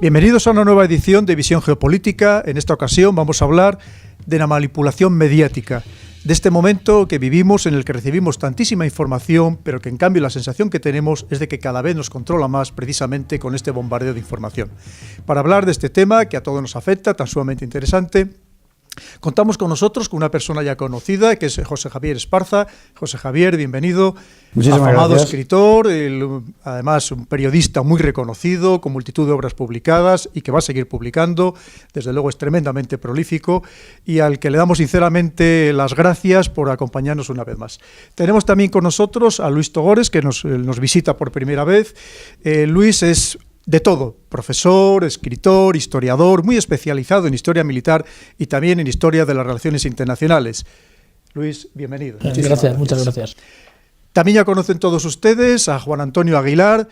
Bienvenidos a una nueva edición de Visión Geopolítica. En esta ocasión vamos a hablar de la manipulación mediática, de este momento que vivimos en el que recibimos tantísima información, pero que en cambio la sensación que tenemos es de que cada vez nos controla más precisamente con este bombardeo de información. Para hablar de este tema que a todos nos afecta, tan sumamente interesante, contamos con nosotros con una persona ya conocida, que es José Javier Esparza. José Javier, bienvenido. Muchísimas afamado gracias. Escritor, además un periodista muy reconocido, con multitud de obras publicadas y que va a seguir publicando. Desde luego es tremendamente prolífico y al que le damos sinceramente las gracias por acompañarnos una vez más. Tenemos también con nosotros a Luis Togores, que nos visita por primera vez. Luis es de todo, profesor, escritor, historiador, muy especializado en historia militar y también en historia de las relaciones internacionales. Luis, bienvenido. Gracias, muchas gracias. También ya conocen todos ustedes a Juan Antonio Aguilar,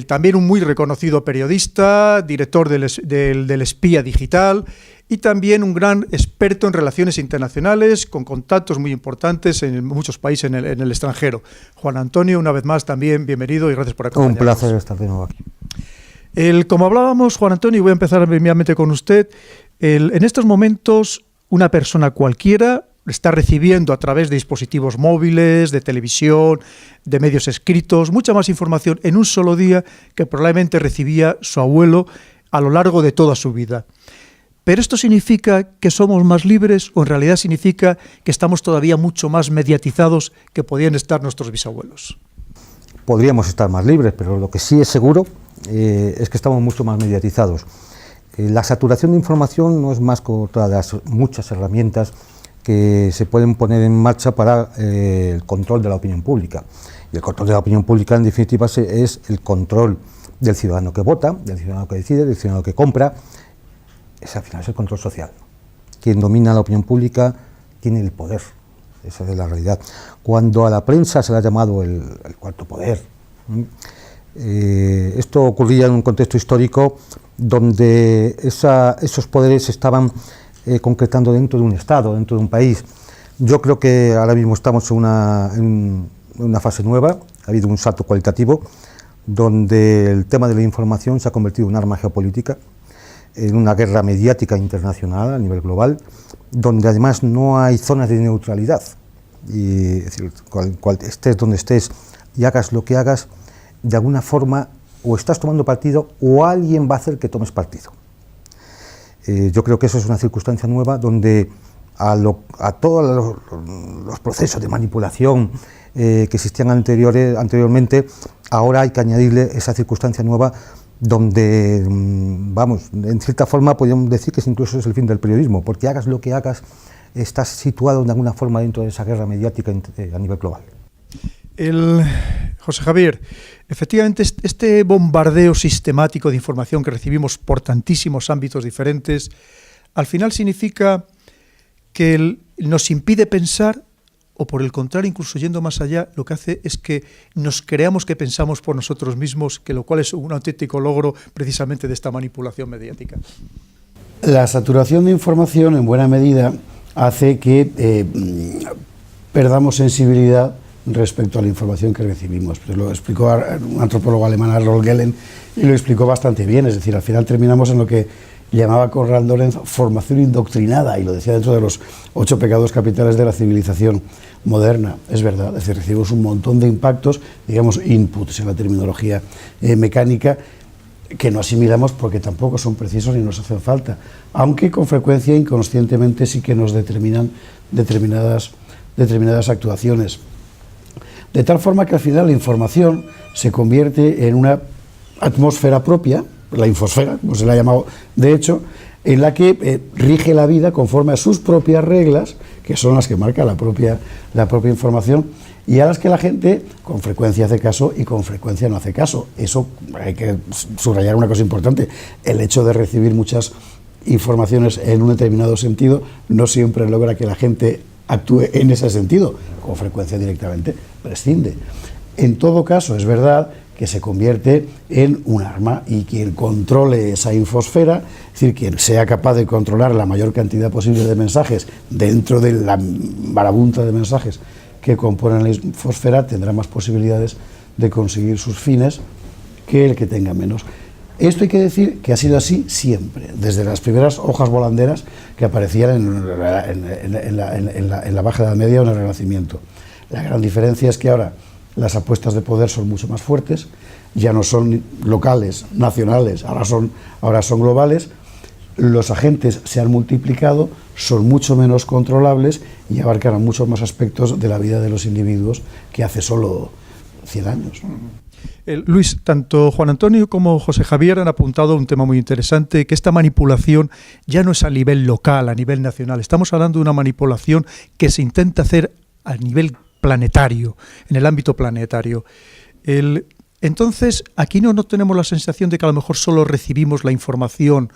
también un muy reconocido periodista, director del Espía Digital y también un gran experto en relaciones internacionales, con contactos muy importantes en muchos países en el extranjero. Juan Antonio, una vez más también bienvenido y gracias por acompañarnos. Un placer estar de nuevo aquí. Como hablábamos, Juan Antonio, y voy a empezar inmediatamente con usted, en estos momentos una persona cualquiera está recibiendo a través de dispositivos móviles, de televisión, de medios escritos, mucha más información en un solo día que probablemente recibía su abuelo a lo largo de toda su vida. ¿Pero esto significa que somos más libres o en realidad significa que estamos todavía mucho más mediatizados que podían estar nuestros bisabuelos? Podríamos estar más libres, pero lo que sí es seguro es que estamos mucho más mediatizados. La saturación de información no es más que otra de las muchas herramientas que se pueden poner en marcha para el control de la opinión pública. Y el control de la opinión pública, en definitiva, es el control del ciudadano que vota, del ciudadano que decide, del ciudadano que compra. Al final es el control social. Quien domina la opinión pública tiene el poder. Esa es la realidad. Cuando a la prensa se le ha llamado el cuarto poder, esto ocurría en un contexto histórico donde esos poderes estaban concretando dentro de un Estado, dentro de un país. Yo creo que ahora mismo estamos en una fase nueva, ha habido un salto cualitativo, donde el tema de la información se ha convertido en un arma geopolítica, en una guerra mediática internacional a nivel global, donde además no hay zonas de neutralidad. Y, es decir, estés donde estés y hagas lo que hagas, de alguna forma o estás tomando partido o alguien va a hacer que tomes partido. Yo creo que eso es una circunstancia nueva donde a todos los procesos de manipulación que existían anteriormente, ahora hay que añadirle esa circunstancia nueva donde, en cierta forma podríamos decir que incluso es el fin del periodismo, porque hagas lo que hagas, estás situado de alguna forma dentro de esa guerra mediática a nivel global. José Javier, efectivamente este bombardeo sistemático de información que recibimos por tantísimos ámbitos diferentes, al final significa que nos impide pensar, o por el contrario, incluso yendo más allá, lo que hace es que nos creamos que pensamos por nosotros mismos, que lo cual es un auténtico logro precisamente de esta manipulación mediática. La saturación de información en buena medida hace que perdamos sensibilidad respecto a la información que recibimos. Pues lo explicó un antropólogo alemán, Harold Gehlen, y lo explicó bastante bien. Es decir, al final terminamos en lo que llamaba Konrad Lorenz formación indoctrinada, y lo decía dentro de los 8 pecados capitales de la civilización moderna. Es verdad, es decir, recibimos un montón de impactos, digamos inputs en la terminología mecánica, que no asimilamos porque tampoco son precisos ni nos hacen falta, aunque con frecuencia inconscientemente sí que nos determinan determinadas actuaciones. De tal forma que al final la información se convierte en una atmósfera propia, la infosfera, como se la ha llamado de hecho, en la que rige la vida conforme a sus propias reglas, que son las que marca la propia información, y a las que la gente con frecuencia hace caso y con frecuencia no hace caso. Eso hay que subrayar una cosa importante: el hecho de recibir muchas informaciones en un determinado sentido no siempre logra que la gente actúe en ese sentido, con frecuencia directamente prescinde. En todo caso, es verdad que se convierte en un arma, y quien controle esa infosfera, es decir, quien sea capaz de controlar la mayor cantidad posible de mensajes dentro de la marabunta de mensajes que componen la infosfera, tendrá más posibilidades de conseguir sus fines que el que tenga menos. Esto hay que decir que ha sido así siempre, desde las primeras hojas volanderas que aparecían en la Baja Edad Media o en el Renacimiento. La gran diferencia es que ahora las apuestas de poder son mucho más fuertes, ya no son locales, nacionales, ahora son globales. Los agentes se han multiplicado, son mucho menos controlables y abarcan a muchos más aspectos de la vida de los individuos que hace solo 100 años. Luis, tanto Juan Antonio como José Javier han apuntado a un tema muy interesante, que esta manipulación ya no es a nivel local, a nivel nacional. Estamos hablando de una manipulación que se intenta hacer a nivel planetario, en el ámbito planetario. Entonces, aquí no tenemos la sensación de que a lo mejor solo recibimos la información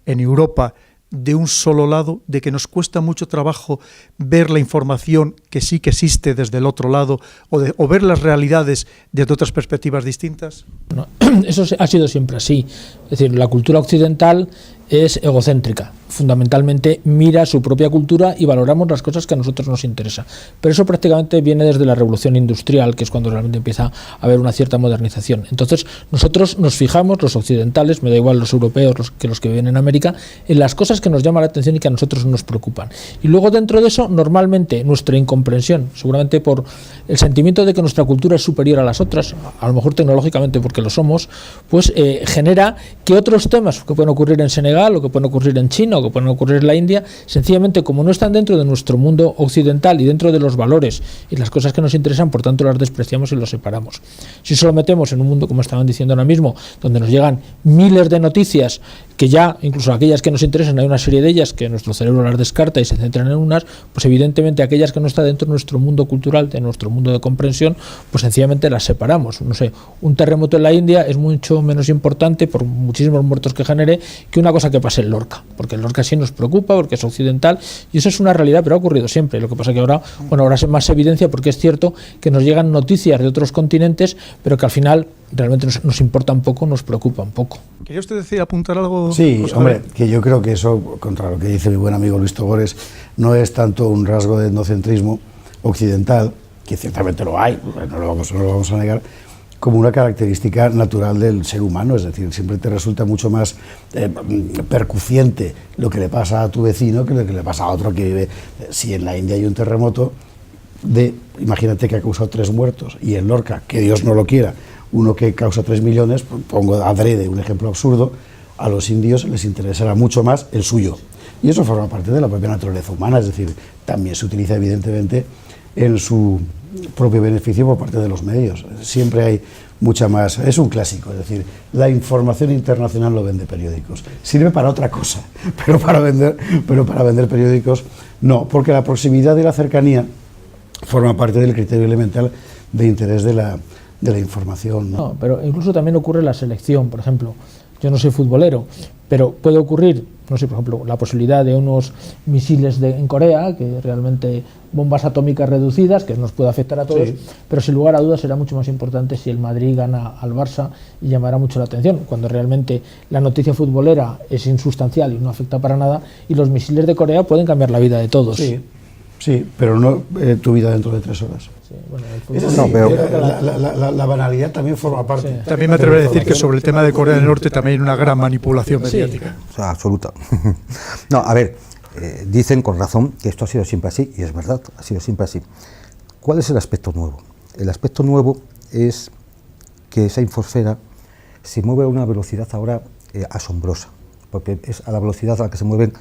en Europa de un solo lado, de que nos cuesta mucho trabajo ver la información que sí que existe desde el otro lado o ver las realidades desde otras perspectivas distintas? No, eso ha sido siempre así. Es decir, la cultura occidental es egocéntrica, fundamentalmente mira su propia cultura y valoramos las cosas que a nosotros nos interesan. Pero eso prácticamente viene desde la revolución industrial, que es cuando realmente empieza a haber una cierta modernización. Entonces nosotros nos fijamos, los occidentales, me da igual los europeos los que viven en América, en las cosas que nos llaman la atención y que a nosotros nos preocupan. Y luego dentro de eso, normalmente nuestra incomprensión, seguramente por el sentimiento de que nuestra cultura es superior a las otras, a lo mejor tecnológicamente porque lo somos, pues genera que otros temas que pueden ocurrir en Senegal, o que pueden ocurrir en China, o que pueden ocurrir en la India, sencillamente como no están dentro de nuestro mundo occidental y dentro de los valores y las cosas que nos interesan, por tanto las despreciamos y los separamos. Si solo metemos en un mundo, como estaban diciendo ahora mismo, donde nos llegan miles de noticias, que ya, incluso aquellas que nos interesan, hay una serie de ellas que nuestro cerebro las descarta y se centran en unas, pues evidentemente aquellas que no están dentro de nuestro mundo cultural, de nuestro mundo de comprensión, pues sencillamente las separamos. No sé, un terremoto en la India es mucho menos importante, por muchísimos muertos que genere, que una cosa que pase en Lorca, porque en Lorca sí nos preocupa, porque es occidental, y eso es una realidad, pero ha ocurrido siempre. Lo que pasa que ahora, ahora es más evidencia, porque es cierto que nos llegan noticias de otros continentes, pero que al final realmente nos importa un poco, nos preocupa un poco. ¿Quería usted decir, apuntar algo? Sí, hombre, que yo creo que eso, contra lo que dice mi buen amigo Luis Togores, no es tanto un rasgo de etnocentrismo occidental, que ciertamente lo hay, no lo vamos a negar, como una característica natural del ser humano. Es decir, siempre te resulta mucho más percuciente lo que le pasa a tu vecino que lo que le pasa a otro que vive. Si en la India hay un terremoto, imagínate que ha causado 3 muertos, y en Lorca, que Dios no lo quiera, uno que causa 3 millones, pongo adrede un ejemplo absurdo, a los indios les interesará mucho más el suyo. Y eso forma parte de la propia naturaleza humana, es decir, también se utiliza evidentemente en su propio beneficio por parte de los medios. Siempre hay mucha más, es un clásico, es decir, la información internacional lo vende periódicos. Sirve para otra cosa, pero para vender periódicos no, porque la proximidad y la cercanía forma parte del criterio elemental de interés de la información, ¿no? No, pero incluso también ocurre la selección. Por ejemplo, yo no soy futbolero, pero puede ocurrir, no sé, por ejemplo, la posibilidad de unos misiles en Corea, que realmente bombas atómicas reducidas, que nos puede afectar a todos, sí. Pero sin lugar a dudas será mucho más importante si el Madrid gana al Barça, y llamará mucho la atención, cuando realmente la noticia futbolera es insustancial y no afecta para nada, y los misiles de Corea pueden cambiar la vida de todos. Sí. Sí, pero no tu vida dentro de 3 horas. Sí, bueno, la banalidad también forma parte. Sí. También me atrevo a decir que sobre el tema de Corea del Norte también hay una gran manipulación mediática. Sí. O sea, absoluta. No, a ver, dicen con razón que esto ha sido siempre así, y es verdad, ha sido siempre así. ¿Cuál es el aspecto nuevo? El aspecto nuevo es que esa infosfera se mueve a una velocidad ahora asombrosa, porque es a la velocidad a la que se mueven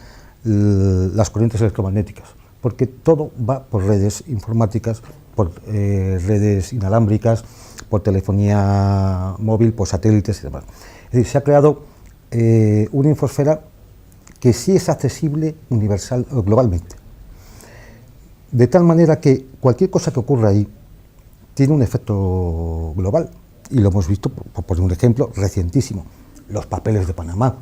las corrientes electromagnéticas, porque todo va por redes informáticas, por redes inalámbricas, por telefonía móvil, por satélites y demás. Es decir, se ha creado una infosfera que sí es accesible universal o globalmente, de tal manera que cualquier cosa que ocurra ahí tiene un efecto global, y lo hemos visto, por un ejemplo recientísimo, los papeles de Panamá.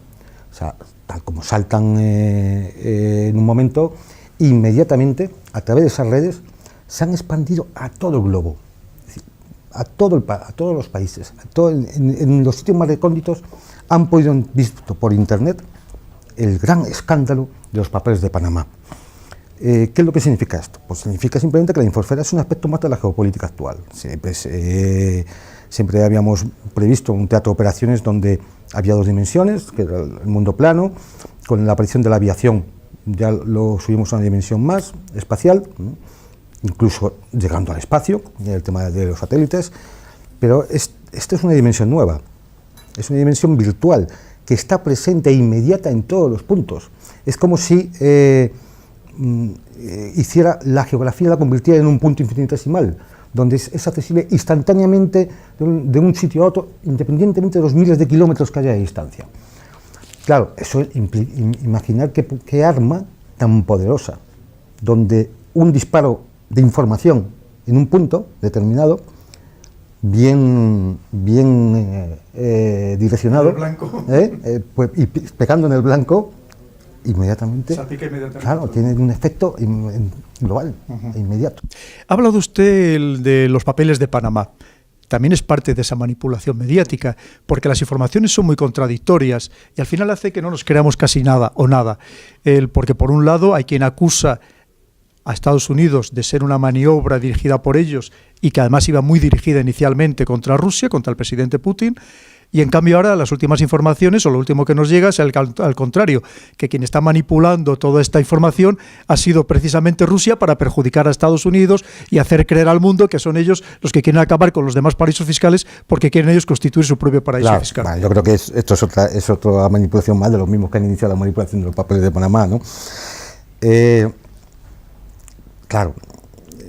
O sea, tal como saltan en un momento, inmediatamente, a través de esas redes, se han expandido a todo el globo, es decir, a todos los países, en los sitios más recónditos han podido visto por internet el gran escándalo de los papeles de Panamá. ¿Qué es lo que significa esto? Pues significa simplemente que la infosfera es un aspecto más de la geopolítica actual. siempre habíamos previsto un teatro de operaciones donde había 2 dimensiones, que era el mundo plano. Con la aparición de la aviación ya lo subimos a una dimensión más espacial, ¿no? Incluso llegando al espacio, el tema de los satélites, pero esta es una dimensión nueva, es una dimensión virtual que está presente e inmediata en todos los puntos. Es como si hiciera la geografía, la convirtiera en un punto infinitesimal, donde es accesible instantáneamente de un sitio a otro, independientemente de los miles de kilómetros que haya de distancia. Claro, eso imaginar qué arma tan poderosa, donde un disparo de información en un punto determinado, bien direccionado, pues, y pegando en el blanco, inmediatamente, claro, tiene un efecto global, inmediato. Ha hablado usted de los papeles de Panamá. También es parte de esa manipulación mediática, porque las informaciones son muy contradictorias y al final hace que no nos creamos casi nada o nada. Porque por un lado hay quien acusa a Estados Unidos de ser una maniobra dirigida por ellos y que además iba muy dirigida inicialmente contra Rusia, contra el presidente Putin, y en cambio ahora las últimas informaciones o lo último que nos llega es al contrario, que quien está manipulando toda esta información ha sido precisamente Rusia para perjudicar a Estados Unidos y hacer creer al mundo que son ellos los que quieren acabar con los demás paraísos fiscales porque quieren ellos constituir su propio paraíso fiscal. Vale, yo creo que esto es otra manipulación más de los mismos que han iniciado la manipulación de los papeles de Panamá, ¿no? Claro,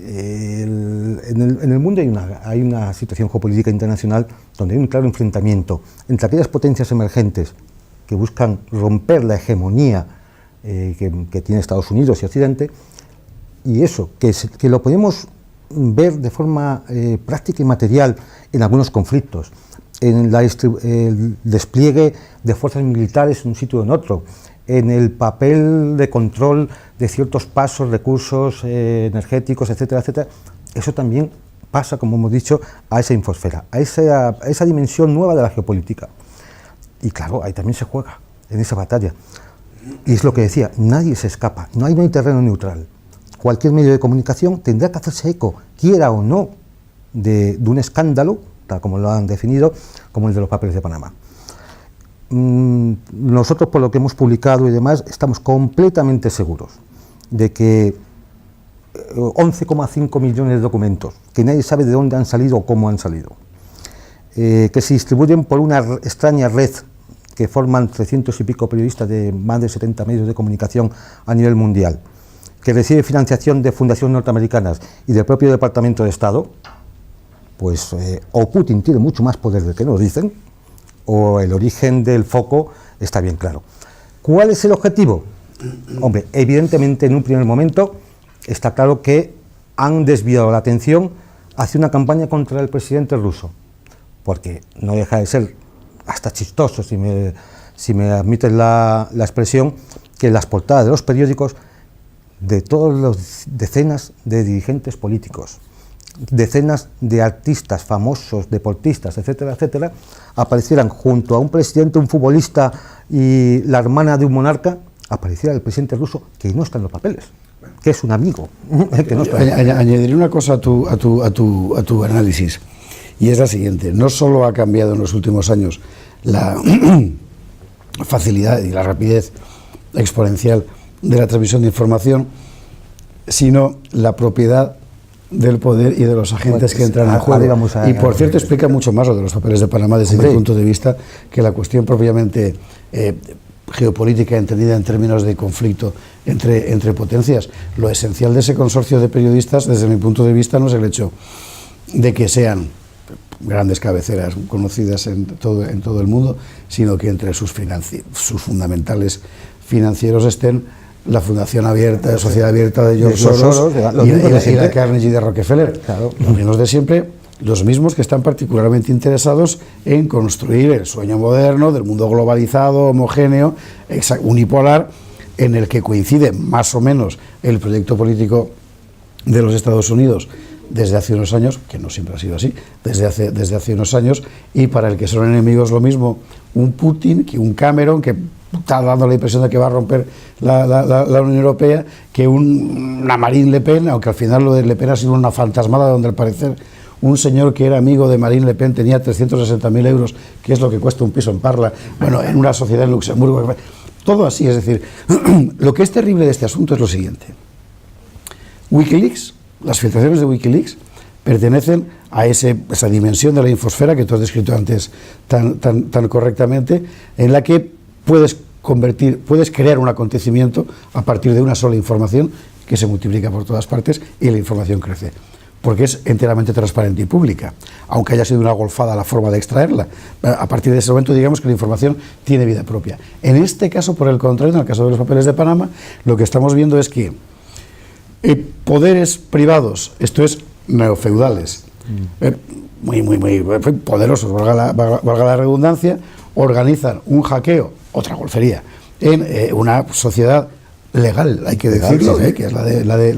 en el mundo hay una situación geopolítica internacional donde hay un claro enfrentamiento entre aquellas potencias emergentes que buscan romper la hegemonía que tiene Estados Unidos y Occidente, y eso, que lo podemos ver de forma práctica y material en algunos conflictos, en el despliegue de fuerzas militares en un sitio o en otro, en el papel de control de ciertos pasos, recursos energéticos, etcétera, etcétera. Eso también pasa, como hemos dicho, a esa infosfera, a esa dimensión nueva de la geopolítica. Y claro, ahí también se juega, en esa batalla. Y es lo que decía, nadie se escapa, no hay terreno neutral. Cualquier medio de comunicación tendrá que hacerse eco, quiera o no, de un escándalo, tal como lo han definido, como el de los papeles de Panamá. Nosotros, por lo que hemos publicado y demás, estamos completamente seguros de que 11,5 millones de documentos, que nadie sabe de dónde han salido o cómo han salido, que se distribuyen por una extraña red que forman 300 y pico periodistas de más de 70 medios de comunicación a nivel mundial, que recibe financiación de fundaciones norteamericanas y del propio Departamento de Estado, pues o Putin tiene mucho más poder del que nos dicen, o el origen del foco está bien claro. ¿Cuál es el objetivo? Hombre, evidentemente en un primer momento está claro que han desviado la atención hacia una campaña contra el presidente ruso, porque no deja de ser hasta chistoso, si me admiten la expresión, que en las portadas de los periódicos de todos los decenas de dirigentes políticos, decenas de artistas famosos, deportistas, etcétera, etcétera, aparecieran junto a un presidente, un futbolista y la hermana de un monarca, apareciera el presidente ruso, que no está en los papeles, que es un amigo. Que no está. Añadiré una cosa a tu análisis, y es la siguiente: no solo ha cambiado en los últimos años la facilidad y la rapidez exponencial de la transmisión de información, sino la propiedad del poder y de los agentes que entran en juego. Y por cierto, explica mucho más lo de los papeles de Panamá desde mi punto de vista que la cuestión propiamente geopolítica, entendida en términos de conflicto entre potencias. Lo esencial de ese consorcio de periodistas, desde mi punto de vista, no es el hecho de que sean grandes cabeceras conocidas en todo el mundo, sino que entre sus fundamentales financieros estén la Fundación Abierta, Sociedad Abierta de George Soros y la Carnegie de Rockefeller. Claro. Los mismos de siempre, los mismos que están particularmente interesados en construir el sueño moderno del mundo globalizado, homogéneo, unipolar, en el que coincide más o menos el proyecto político de los Estados Unidos desde hace unos años, que no siempre ha sido así, desde hace unos años, y para el que son enemigos lo mismo un Putin que un Cameron, que está dando la impresión de que va a romper la Unión Europea, que una Marine Le Pen, aunque al final lo de Le Pen ha sido una fantasmada donde al parecer un señor que era amigo de Marine Le Pen tenía 360.000 euros, que es lo que cuesta un piso en Parla, bueno, en una sociedad en Luxemburgo, todo así. Es decir, lo que es terrible de este asunto es lo siguiente: Wikileaks, las filtraciones de Wikileaks pertenecen a esa dimensión de la infosfera que tú has descrito antes tan correctamente, en la que puedes crear un acontecimiento a partir de una sola información que se multiplica por todas partes y la información crece, porque es enteramente transparente y pública, aunque haya sido una golfada la forma de extraerla. A partir de ese momento, digamos que la información tiene vida propia. En este caso, por el contrario, en el caso de los papeles de Panamá, lo que estamos viendo es que poderes privados, esto es neofeudales, muy poderosos, valga la redundancia, organizan un hackeo, otra golfería, en una sociedad legal, hay que decirlo, sí. Que es la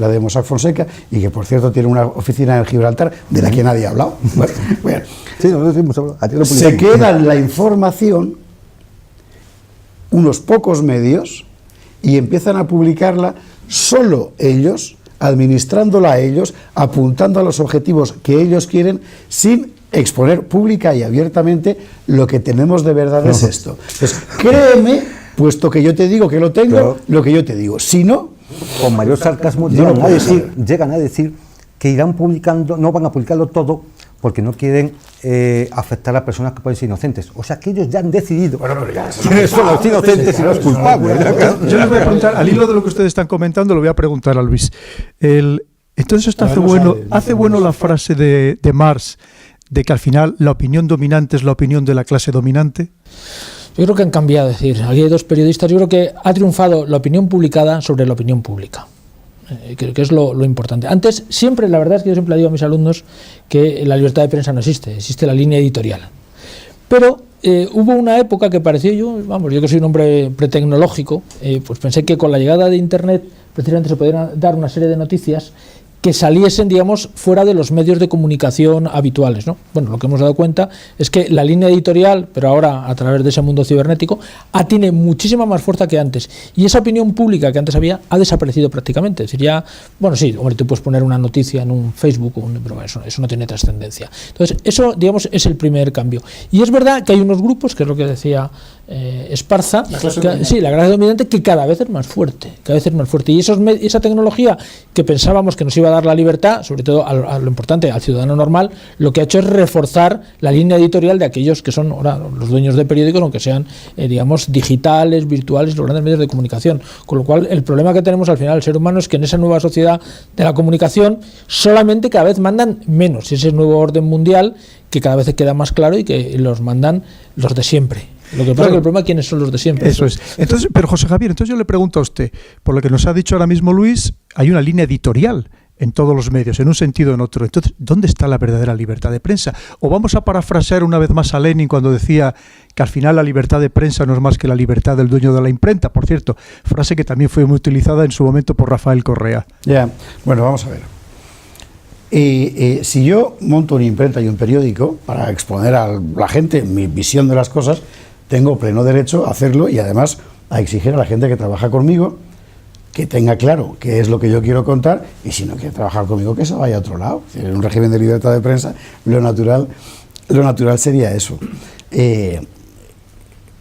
de Mossack Fonseca, y que por cierto tiene una oficina en Gibraltar de la que nadie ha hablado. Bueno, sí, se queda en la información unos pocos medios y empiezan a publicarla solo ellos, administrándola a ellos, apuntando a los objetivos que ellos quieren, sin exponer pública y abiertamente lo que tenemos de verdad es esto. Entonces, créeme, puesto que yo te digo que lo tengo, claro, lo que yo te digo. Si no, con mayor sarcasmo llegan a decir que irán publicando, no van a publicarlo todo porque no quieren afectar a personas que pueden ser inocentes. O sea que ellos ya han decidido quiénes son los inocentes y los culpables. Yo les voy a preguntar, al hilo de lo que ustedes están comentando, lo voy a preguntar a Luis. Entonces esto hace bueno la frase de Marx, de que al final la opinión dominante es la opinión de la clase dominante. Yo creo que han cambiado, es decir, aquí hay dos periodistas, yo creo que ha triunfado la opinión publicada sobre la opinión pública. Creo que es lo importante. Antes, siempre, la verdad es que yo siempre le digo a mis alumnos que la libertad de prensa no existe, existe la línea editorial. Pero hubo una época que pareció, yo que soy un hombre pretecnológico, pues pensé que con la llegada de Internet precisamente se podían dar una serie de noticias que saliesen, digamos, fuera de los medios de comunicación habituales, ¿no? Bueno, lo que hemos dado cuenta es que la línea editorial, pero ahora a través de ese mundo cibernético, tiene muchísima más fuerza que antes. Y esa opinión pública que antes había ha desaparecido prácticamente. Es decir, ya, bueno, sí, hombre, tú puedes poner una noticia en un Facebook, pero eso no tiene trascendencia. Entonces, eso, digamos, es el primer cambio. Y es verdad que hay unos grupos, que es lo que decía Esparza, la clase dominante, que cada vez es más fuerte, y esa tecnología que pensábamos que nos iba a dar la libertad, sobre todo a lo importante, al ciudadano normal, lo que ha hecho es reforzar la línea editorial de aquellos que son ahora los dueños de periódicos, aunque sean digamos digitales, virtuales, los grandes medios de comunicación. Con lo cual el problema que tenemos al final el ser humano es que en esa nueva sociedad de la comunicación solamente cada vez mandan menos, ese nuevo orden mundial que cada vez queda más claro y que los mandan los de siempre. Lo que pasa es que el problema es quiénes son los de siempre. Eso es. Entonces, pero José Javier, entonces yo le pregunto a usted, por lo que nos ha dicho ahora mismo Luis, hay una línea editorial en todos los medios, en un sentido o en otro. Entonces, ¿dónde está la verdadera libertad de prensa? O vamos a parafrasear una vez más a Lenin cuando decía que al final la libertad de prensa no es más que la libertad del dueño de la imprenta, por cierto, frase que también fue muy utilizada en su momento por Rafael Correa. Ya, bueno, vamos a ver. Si yo monto una imprenta y un periódico para exponer a la gente mi visión de las cosas, tengo pleno derecho a hacerlo y además a exigir a la gente que trabaja conmigo que tenga claro qué es lo que yo quiero contar, y si no quiere trabajar conmigo, que se vaya a otro lado. En un régimen de libertad de prensa, lo natural sería eso.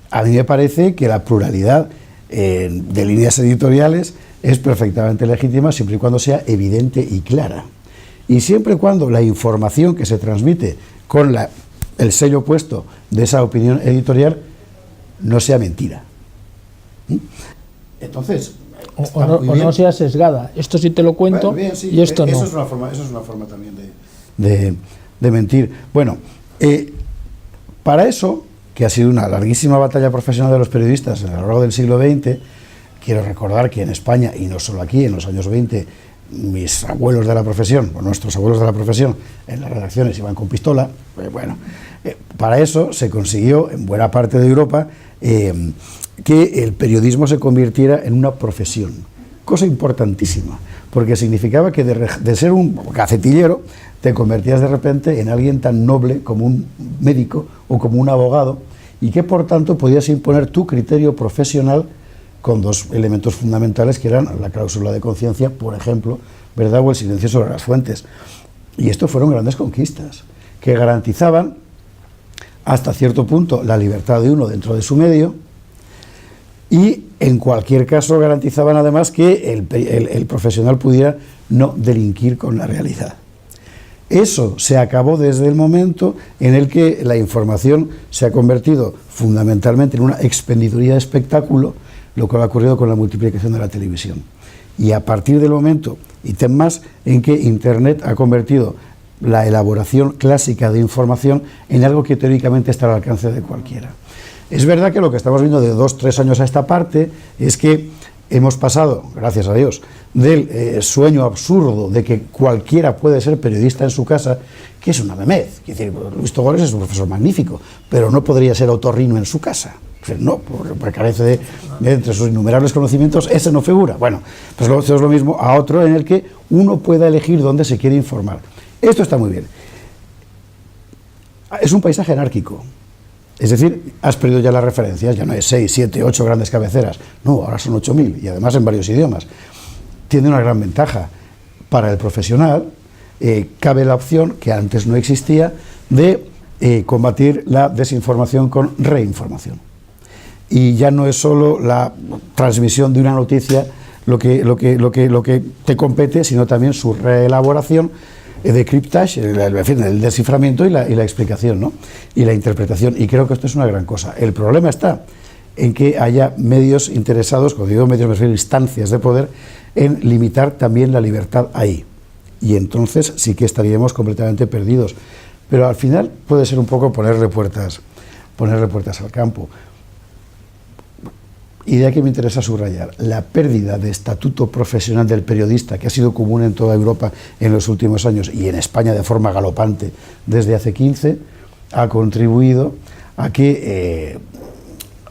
A mí me parece que la pluralidad de líneas editoriales es perfectamente legítima siempre y cuando sea evidente y clara. Y siempre y cuando la información que se transmite con el sello puesto de esa opinión editorial no sea mentira. Entonces, o no sea sesgada. Esto sí te lo cuento, bueno, bien, sí, y esto eso no. Eso es una forma también de mentir. Bueno, para eso, que ha sido una larguísima batalla profesional de los periodistas a lo largo del siglo XX, quiero recordar que en España, y no solo aquí, en los años 20, mis abuelos de la profesión, o nuestros abuelos de la profesión, en las redacciones iban con pistola. Para eso se consiguió en buena parte de Europa que el periodismo se convirtiera en una profesión, cosa importantísima, porque significaba que de ser un gacetillero te convertías de repente en alguien tan noble como un médico o como un abogado, y que por tanto podías imponer tu criterio profesional con dos elementos fundamentales que eran la cláusula de conciencia, por ejemplo, ¿verdad?, o el silencio sobre las fuentes. Y esto fueron grandes conquistas, que garantizaban hasta cierto punto la libertad de uno dentro de su medio, y en cualquier caso garantizaban además que el profesional pudiera no delinquir con la realidad. Eso se acabó desde el momento en el que la información se ha convertido fundamentalmente en una expendiduría de espectáculo, lo que ha ocurrido con la multiplicación de la televisión. Y a partir del momento, y ten más, en que Internet ha convertido la elaboración clásica de información en algo que teóricamente está al alcance de cualquiera. Es verdad que lo que estamos viendo de 2-3 años a esta parte es que hemos pasado, gracias a Dios, del sueño absurdo de que cualquiera puede ser periodista en su casa, que es una memez. Es decir, Luis Togores es un profesor magnífico, pero no podría ser otorrino en su casa. No, porque carece de entre sus innumerables conocimientos, ese no figura. Bueno, pues es lo mismo a otro en el que uno pueda elegir dónde se quiere informar. Esto está muy bien. Es un paisaje anárquico. Es decir, has perdido ya las referencias, ya no es 6, 7, 8 grandes cabeceras. No, ahora son 8.000 y además en varios idiomas. Tiene una gran ventaja. Para el profesional cabe la opción, que antes no existía, de combatir la desinformación con reinformación. Y ya no es solo la transmisión de una noticia lo que te compete, sino también su reelaboración, decryptage, el desciframiento y la explicación, ¿no? Y la interpretación. Y creo que esto es una gran cosa. El problema está en que haya medios interesados, cuando digo medios me refiero a instancias de poder, en limitar también la libertad ahí. Y entonces sí que estaríamos completamente perdidos. Pero al final puede ser un poco ponerle puertas al campo. Idea que me interesa subrayar: la pérdida de estatuto profesional del periodista, que ha sido común en toda Europa en los últimos años y en España de forma galopante desde hace 15, ha contribuido a que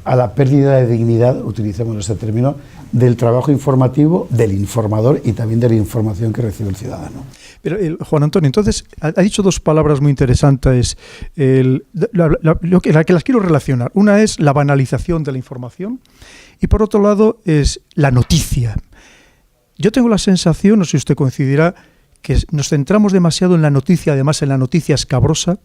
a la pérdida de dignidad, utilicemos este término, del trabajo informativo, del informador y también de la información que recibe el ciudadano. Pero Juan Antonio, entonces, ha dicho dos palabras muy interesantes, que las quiero relacionar. Una es la banalización de la información y por otro lado es la noticia. Yo tengo la sensación, no sé si usted coincidirá, que nos centramos demasiado en la noticia, además en la noticia escabrosa,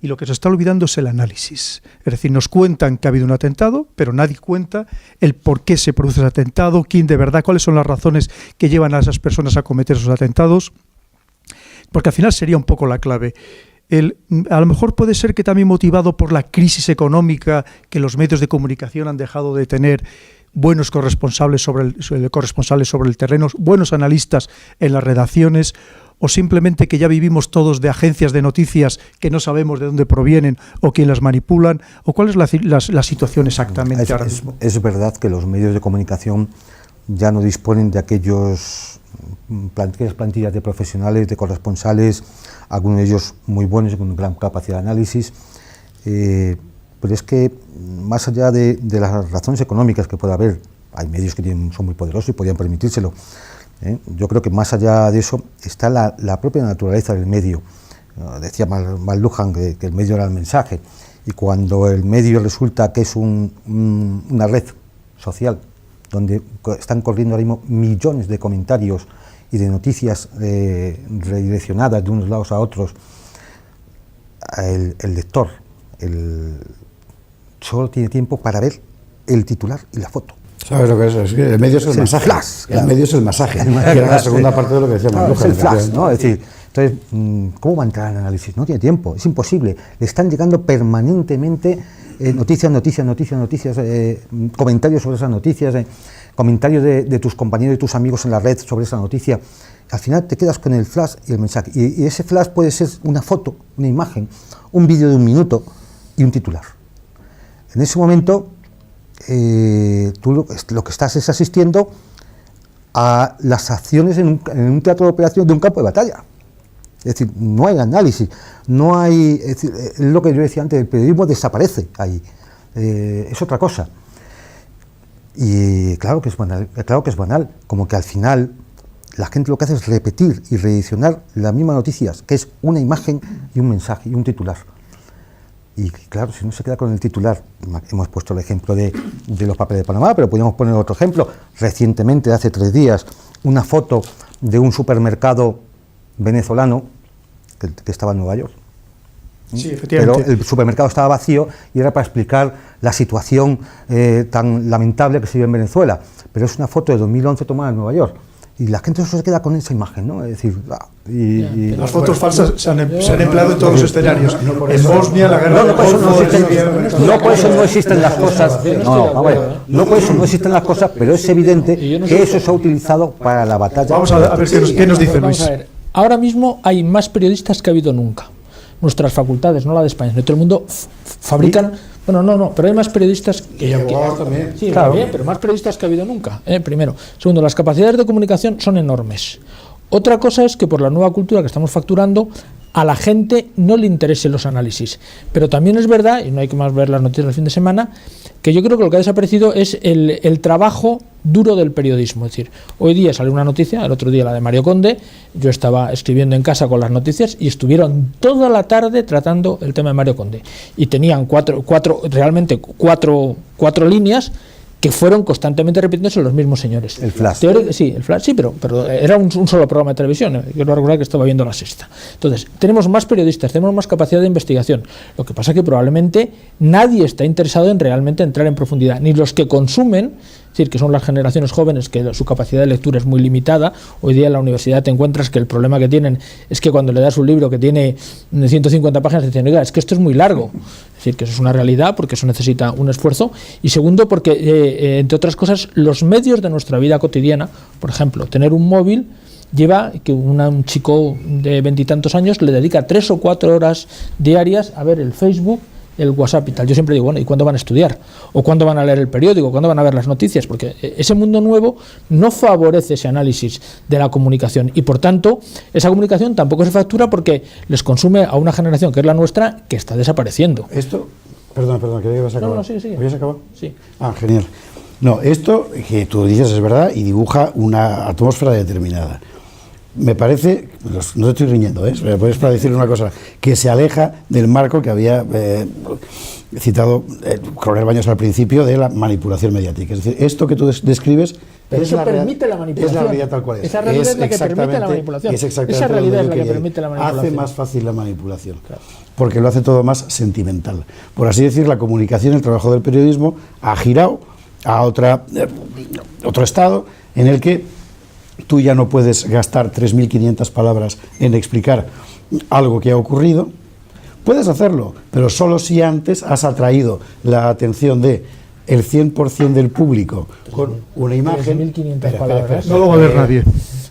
y lo que se está olvidando es el análisis. Es decir, nos cuentan que ha habido un atentado, pero nadie cuenta el por qué se produce ese atentado, quién de verdad, cuáles son las razones que llevan a esas personas a cometer esos atentados, porque al final sería un poco la clave. A lo mejor puede ser que también motivado por la crisis económica, que los medios de comunicación han dejado de tener buenos corresponsales sobre el terreno, buenos analistas en las redacciones, o simplemente que ya vivimos todos de agencias de noticias que no sabemos de dónde provienen o quién las manipulan, o cuál es la situación exactamente ahora mismo. Es verdad que los medios de comunicación ya no disponen de aquellas plantillas de profesionales, de corresponsales, algunos de ellos muy buenos, con gran capacidad de análisis, pero es que más allá de las razones económicas que pueda haber, hay medios que son muy poderosos y podrían permitírselo. Yo creo que más allá de eso está la propia naturaleza del medio. Decía McLuhan que el medio era el mensaje, y cuando el medio resulta que es una red social donde están corriendo ahora mismo millones de comentarios y de noticias redireccionadas de unos lados a otros, el lector solo tiene tiempo para ver el titular y la foto. ¿Sabes lo que es? Es que el medio es el masaje. Flash, claro. El medio es el masaje. Que era la segunda parte de lo que decía McLuhan. Es el flash, ¿no? Es decir, entonces, ¿cómo va a entrar al análisis? No tiene tiempo, es imposible. Le están llegando permanentemente noticias, comentarios sobre esas noticias, comentarios de tus compañeros y tus amigos en la red sobre esa noticia. Al final te quedas con el flash y el mensaje. Y ese flash puede ser una foto, una imagen, un vídeo de 1 minuto y un titular. En ese momento, tú lo que estás es asistiendo a las acciones en un teatro de operaciones de un campo de batalla. Es decir, no hay análisis, no hay... Es decir, es lo que yo decía antes, el periodismo desaparece ahí, es otra cosa. Y claro que es banal, como que al final la gente lo que hace es repetir y reedicionar las mismas noticias, que es una imagen y un mensaje y un titular. Y claro, si no se queda con el titular, hemos puesto el ejemplo de los papeles de Panamá, pero podríamos poner otro ejemplo. Recientemente, hace 3 días, una foto de un supermercado venezolano que estaba en Nueva York. Sí, efectivamente. Pero el supermercado estaba vacío y era para explicar la situación tan lamentable que se vive en Venezuela. Pero es una foto de 2011 tomada en Nueva York. Y la gente solo se queda con esa imagen, ¿no? Es decir, las fotos falsas se han empleado en todos los escenarios. En Bosnia, la guerra no, por eso no existen las cosas. No por eso no existen las cosas, pero es evidente que eso se ha utilizado para la batalla. Vamos a ver qué nos dice Luis. Ahora mismo hay más periodistas que ha habido nunca. Nuestras facultades, no la de España, de todo el mundo fabrican. Bueno, no, pero hay más periodistas que también. Sí, claro. Bien, pero más periodistas que ha habido nunca. Primero. Segundo, las capacidades de comunicación son enormes. Otra cosa es que por la nueva cultura que estamos facturando, a la gente no le interesen los análisis. Pero también es verdad, y no hay que más ver las noticias del fin de semana, que yo creo que lo que ha desaparecido es el trabajo duro del periodismo. Es decir, hoy día sale una noticia, el otro día la de Mario Conde, yo estaba escribiendo en casa con las noticias y estuvieron toda la tarde tratando el tema de Mario Conde. Y tenían cuatro líneas que fueron constantemente repitiéndose los mismos señores. El flash. Sí, el flash, sí, pero era un solo programa de televisión. Yo lo recuerdo que estaba viendo La Sexta. Entonces, tenemos más periodistas, tenemos más capacidad de investigación. Lo que pasa es que probablemente nadie está interesado en realmente entrar en profundidad, ni los que consumen, es decir, que son las generaciones jóvenes, que su capacidad de lectura es muy limitada. Hoy día en la universidad te encuentras que el problema que tienen es que cuando le das un libro que tiene 150 páginas, te dicen, oiga, es que esto es muy largo. Es decir, que eso es una realidad, porque eso necesita un esfuerzo. Y segundo, porque, entre otras cosas, los medios de nuestra vida cotidiana, por ejemplo, tener un móvil, lleva que un chico de 20 y tantos años le dedica 3 o 4 horas diarias a ver el Facebook, el WhatsApp y tal. Yo siempre digo, bueno, ¿y cuándo van a estudiar? ¿O cuándo van a leer el periódico? ¿Cuándo van a ver las noticias? Porque ese mundo nuevo no favorece ese análisis de la comunicación y, por tanto, esa comunicación tampoco se factura porque les consume a una generación que es la nuestra, que está desapareciendo. Esto, perdón, que ibas a acabar. No, sí. ¿Habías acabado? Sí. Ah, genial. No, esto que tú dices es verdad y dibuja una atmósfera determinada. Me parece, no te estoy riñendo, es para decirle una cosa, que se aleja del marco que había citado Coronel Baños al principio de la manipulación mediática. Es decir, esto que tú describes pero es eso la permite la manipulación. Es la realidad tal cual es. Esa realidad es la que permite la manipulación. Esa realidad es la que permite la manipulación. Hace más fácil la manipulación, claro, porque lo hace todo más sentimental. Por así decir, la comunicación, el trabajo del periodismo ha girado a otro estado en el que tú ya no puedes gastar 3.500 palabras en explicar algo que ha ocurrido. Puedes hacerlo, pero solo si antes has atraído la atención de el 100% del público con una imagen. 3.500 palabras. No lo va a ver nadie.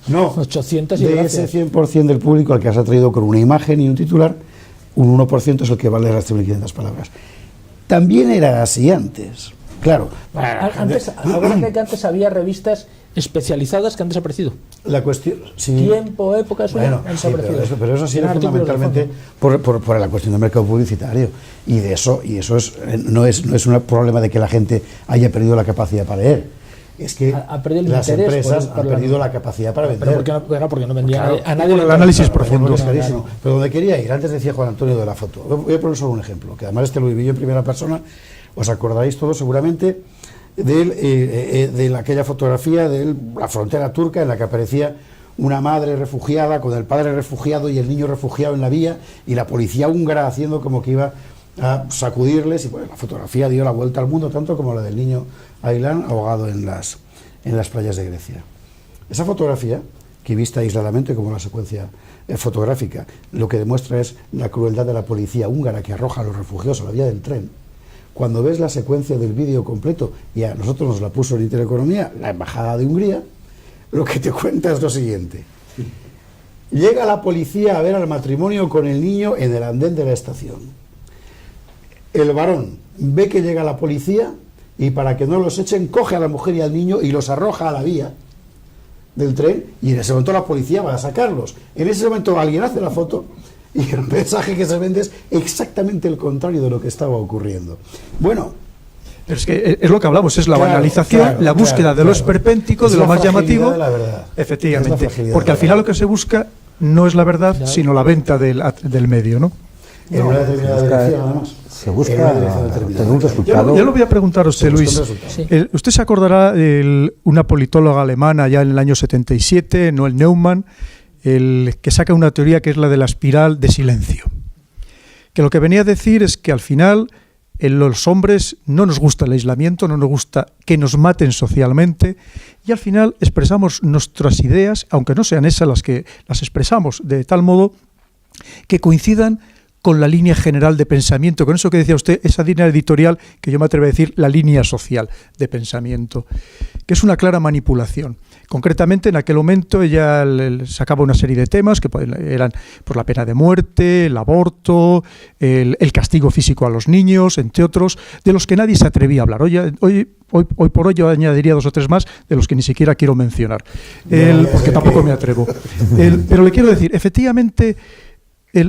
No, 800 y de gracias. ese 100% del público al que has atraído con una imagen y un titular, un 1% es el que vale las 3.500 palabras. También era así antes. Claro. Antes había revistas especializadas que han desaparecido. La cuestión, sí. Tiempo, época, eso bueno, han sí, desaparecido. pero eso ha sido fundamentalmente por la cuestión del mercado publicitario. Y eso no es un problema de que la gente haya perdido la capacidad para leer. Es que las empresas han perdido la capacidad para vender. Pero porque no vendían claro, a nadie. El análisis profundo. Pero donde quería ir, antes decía Juan Antonio de la foto. Voy a poner solo un ejemplo, que además lo viví yo en primera persona. Os acordaréis todos seguramente de aquella fotografía de la frontera turca en la que aparecía una madre refugiada con el padre refugiado y el niño refugiado en la vía y la policía húngara haciendo como que iba a sacudirles y bueno, la fotografía dio la vuelta al mundo tanto como la del niño Aylan ahogado en las playas de Grecia. Esa fotografía, que vista aisladamente como la secuencia fotográfica, lo que demuestra es la crueldad de la policía húngara que arroja a los refugiados a la vía del tren. Cuando ves la secuencia del vídeo completo, y a nosotros nos la puso en Intereconomía, la Embajada de Hungría, lo que te cuenta es lo siguiente. Llega la policía a ver al matrimonio con el niño en el andén de la estación. El varón ve que llega la policía y para que no los echen, coge a la mujer y al niño y los arroja a la vía del tren y en ese momento la policía va a sacarlos. En ese momento alguien hace la foto y el mensaje que se vende es exactamente el contrario de lo que estaba ocurriendo. Bueno, pero es que es lo que hablamos, es la banalización, la búsqueda de lo esperpéntico, de lo más llamativo. De la verdad. Efectivamente, porque al final lo que se busca no es la verdad, sino la venta del medio, ¿no? En una determinada dirección, además. Se busca tener un resultado. Yo lo voy a preguntar a usted, Luis. Sí. Usted se acordará de una politóloga alemana ya en el año 77, Noel Neumann, que saca una teoría que es la de la espiral de silencio. Que lo que venía a decir es que al final los hombres no nos gusta el aislamiento, no nos gusta que nos maten socialmente, y al final expresamos nuestras ideas, aunque no sean esas las que las expresamos, de tal modo que coincidan con la línea general de pensamiento, con eso que decía usted, esa línea editorial que yo me atrevo a decir la línea social de pensamiento, que es una clara manipulación. Concretamente, en aquel momento ella sacaba una serie de temas que eran por la pena de muerte, el aborto, el castigo físico a los niños, entre otros, de los que nadie se atrevía a hablar. Hoy por hoy yo añadiría 2 o 3 más de los que ni siquiera quiero mencionar, porque tampoco me atrevo. Pero le quiero decir, efectivamente,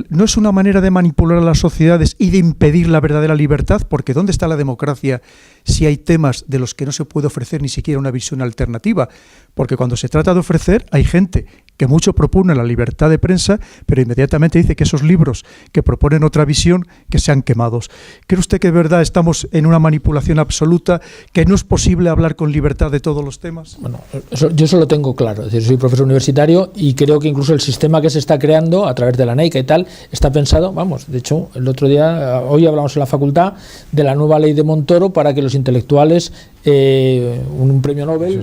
no es una manera de manipular a las sociedades y de impedir la verdadera libertad, porque ¿dónde está la democracia si hay temas de los que no se puede ofrecer ni siquiera una visión alternativa? Porque cuando se trata de ofrecer, hay gente que mucho propone la libertad de prensa, pero inmediatamente dice que esos libros que proponen otra visión, que sean quemados. ¿Cree usted que de verdad estamos en una manipulación absoluta, que no es posible hablar con libertad de todos los temas? Bueno, yo eso lo tengo claro. Es decir, soy profesor universitario y creo que incluso el sistema que se está creando a través de la NEICA y tal, está pensado, vamos, de hecho, hoy hablamos en la facultad de la nueva ley de Montoro para que los intelectuales, un premio Nobel,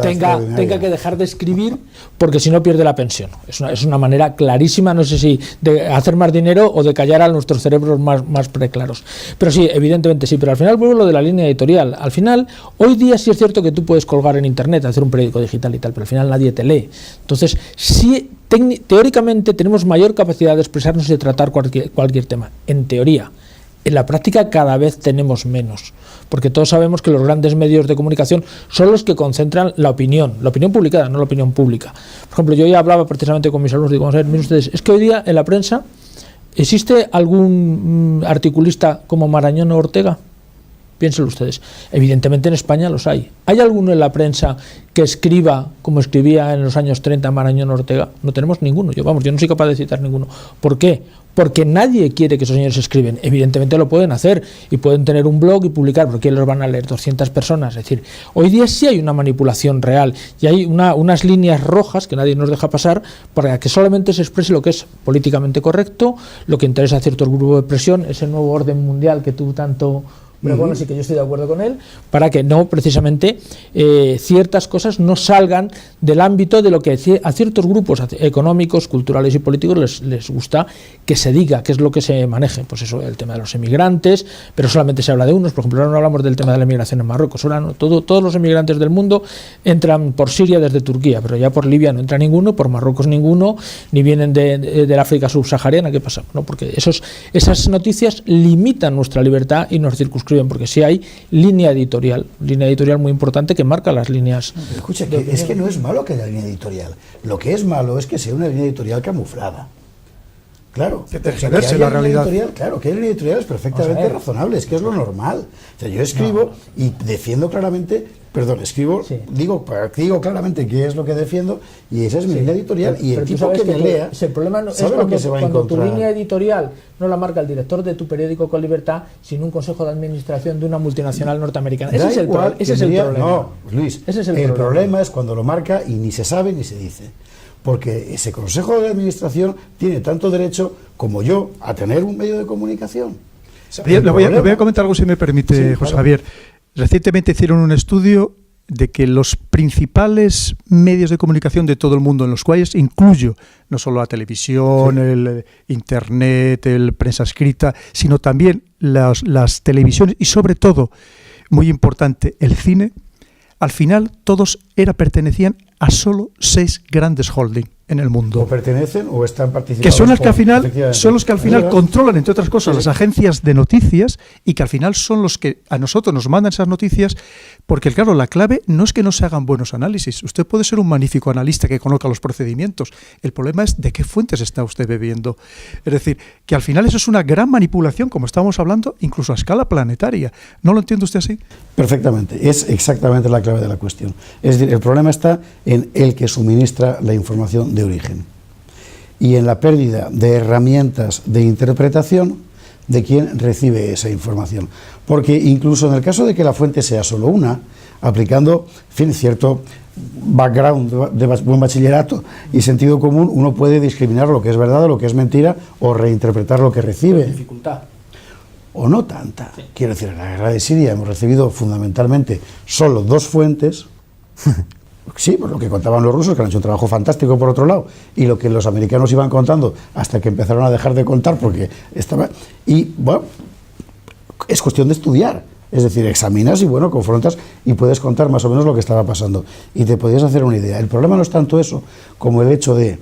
tenga que dejar de escribir porque si no pierde la pensión. Es una manera clarísima, no sé si de hacer más dinero o de callar a nuestros cerebros más preclaros. Pero sí, evidentemente sí, pero al final vuelvo a lo de la línea editorial. Al final, hoy día sí es cierto que tú puedes colgar en internet, hacer un periódico digital y tal, pero al final nadie te lee. Entonces, sí, teóricamente tenemos mayor capacidad de expresarnos y de tratar cualquier tema, en teoría. En la práctica cada vez tenemos menos, porque todos sabemos que los grandes medios de comunicación son los que concentran la opinión publicada, no la opinión pública. Por ejemplo, yo ya hablaba precisamente con mis alumnos, digo, vamos a ver, miren ustedes, es que hoy día en la prensa, ¿existe algún articulista como Marañón o Ortega? Piénsenlo ustedes. Evidentemente en España los hay. ¿Hay alguno en la prensa que escriba como escribía en los años 30 Marañón o Ortega? No tenemos ninguno. Yo no soy capaz de citar ninguno. ¿Por qué? Porque nadie quiere que esos señores escriben. Evidentemente lo pueden hacer y pueden tener un blog y publicar, pero ¿quién los van a leer? 200 personas. Es decir, hoy día sí hay una manipulación real y hay unas líneas rojas que nadie nos deja pasar para que solamente se exprese lo que es políticamente correcto, lo que interesa a ciertos grupos de presión, ese nuevo orden mundial que tú tanto... Pero bueno, sí que yo estoy de acuerdo con él, para que no precisamente ciertas cosas no salgan del ámbito de lo que a ciertos grupos económicos, culturales y políticos les gusta que se diga, que es lo que se maneje. Pues eso, el tema de los emigrantes, pero solamente se habla de unos. Por ejemplo, ahora no hablamos del tema de la emigración en Marruecos. Ahora no, todos los emigrantes del mundo entran por Siria desde Turquía, pero ya por Libia no entra ninguno, por Marruecos ninguno, ni vienen del África subsahariana. ¿Qué pasa? No, porque esas noticias limitan nuestra libertad y nos circunscriben, porque sí hay línea editorial muy importante que marca las líneas. Escucha, es que no es malo que haya línea editorial. Lo que es malo es que sea una línea editorial camuflada. Claro, que tergiverse la realidad. Claro, que hay línea editoriales perfectamente razonables, que es lo normal. O sea, yo escribo y defiendo claramente, digo claramente qué es lo que defiendo y esa es mi línea editorial, y el tipo que me lea el problema no es cuando tu línea editorial no la marca el director de tu periódico con libertad, sino un consejo de administración de una multinacional norteamericana. Ese es el problema. No, Luis, el problema es cuando lo marca y ni se sabe ni se dice. Porque ese consejo de administración tiene tanto derecho como yo a tener un medio de comunicación. Le voy a comentar algo, si me permite, José Javier. Recientemente hicieron un estudio de que los principales medios de comunicación de todo el mundo, en los cuales incluyo no solo la televisión, el internet, el prensa escrita, sino también las televisiones y sobre todo, muy importante, el cine, al final todos pertenecían a solo 6 grandes holding en el mundo. O pertenecen o están participando. Que son los que al final controlan, entre otras cosas, las agencias de noticias, y que al final son los que a nosotros nos mandan esas noticias, porque claro, la clave no es que no se hagan buenos análisis. Usted puede ser un magnífico analista que conozca los procedimientos. El problema es de qué fuentes está usted bebiendo. Es decir, que al final eso es una gran manipulación, como estábamos hablando, incluso a escala planetaria. ¿No lo entiende usted así? Perfectamente. Es exactamente la clave de la cuestión. Es decir, el problema está en el que suministra la información de origen y en la pérdida de herramientas de interpretación de quién recibe esa información. Porque incluso en el caso de que la fuente sea solo una, aplicando, en fin, cierto background de buen bachillerato y sentido común, uno puede discriminar lo que es verdad o lo que es mentira, o reinterpretar lo que recibe. Dificultad. O no tanta. Quiero decir, en la guerra de Siria hemos recibido fundamentalmente solo 2 fuentes. Sí, por lo que contaban los rusos, que han hecho un trabajo fantástico por otro lado, y lo que los americanos iban contando hasta que empezaron a dejar de contar porque estaba... Y bueno, es cuestión de estudiar. Es decir, examinas y bueno, confrontas y puedes contar más o menos lo que estaba pasando. Y te podías hacer una idea. El problema no es tanto eso como el hecho de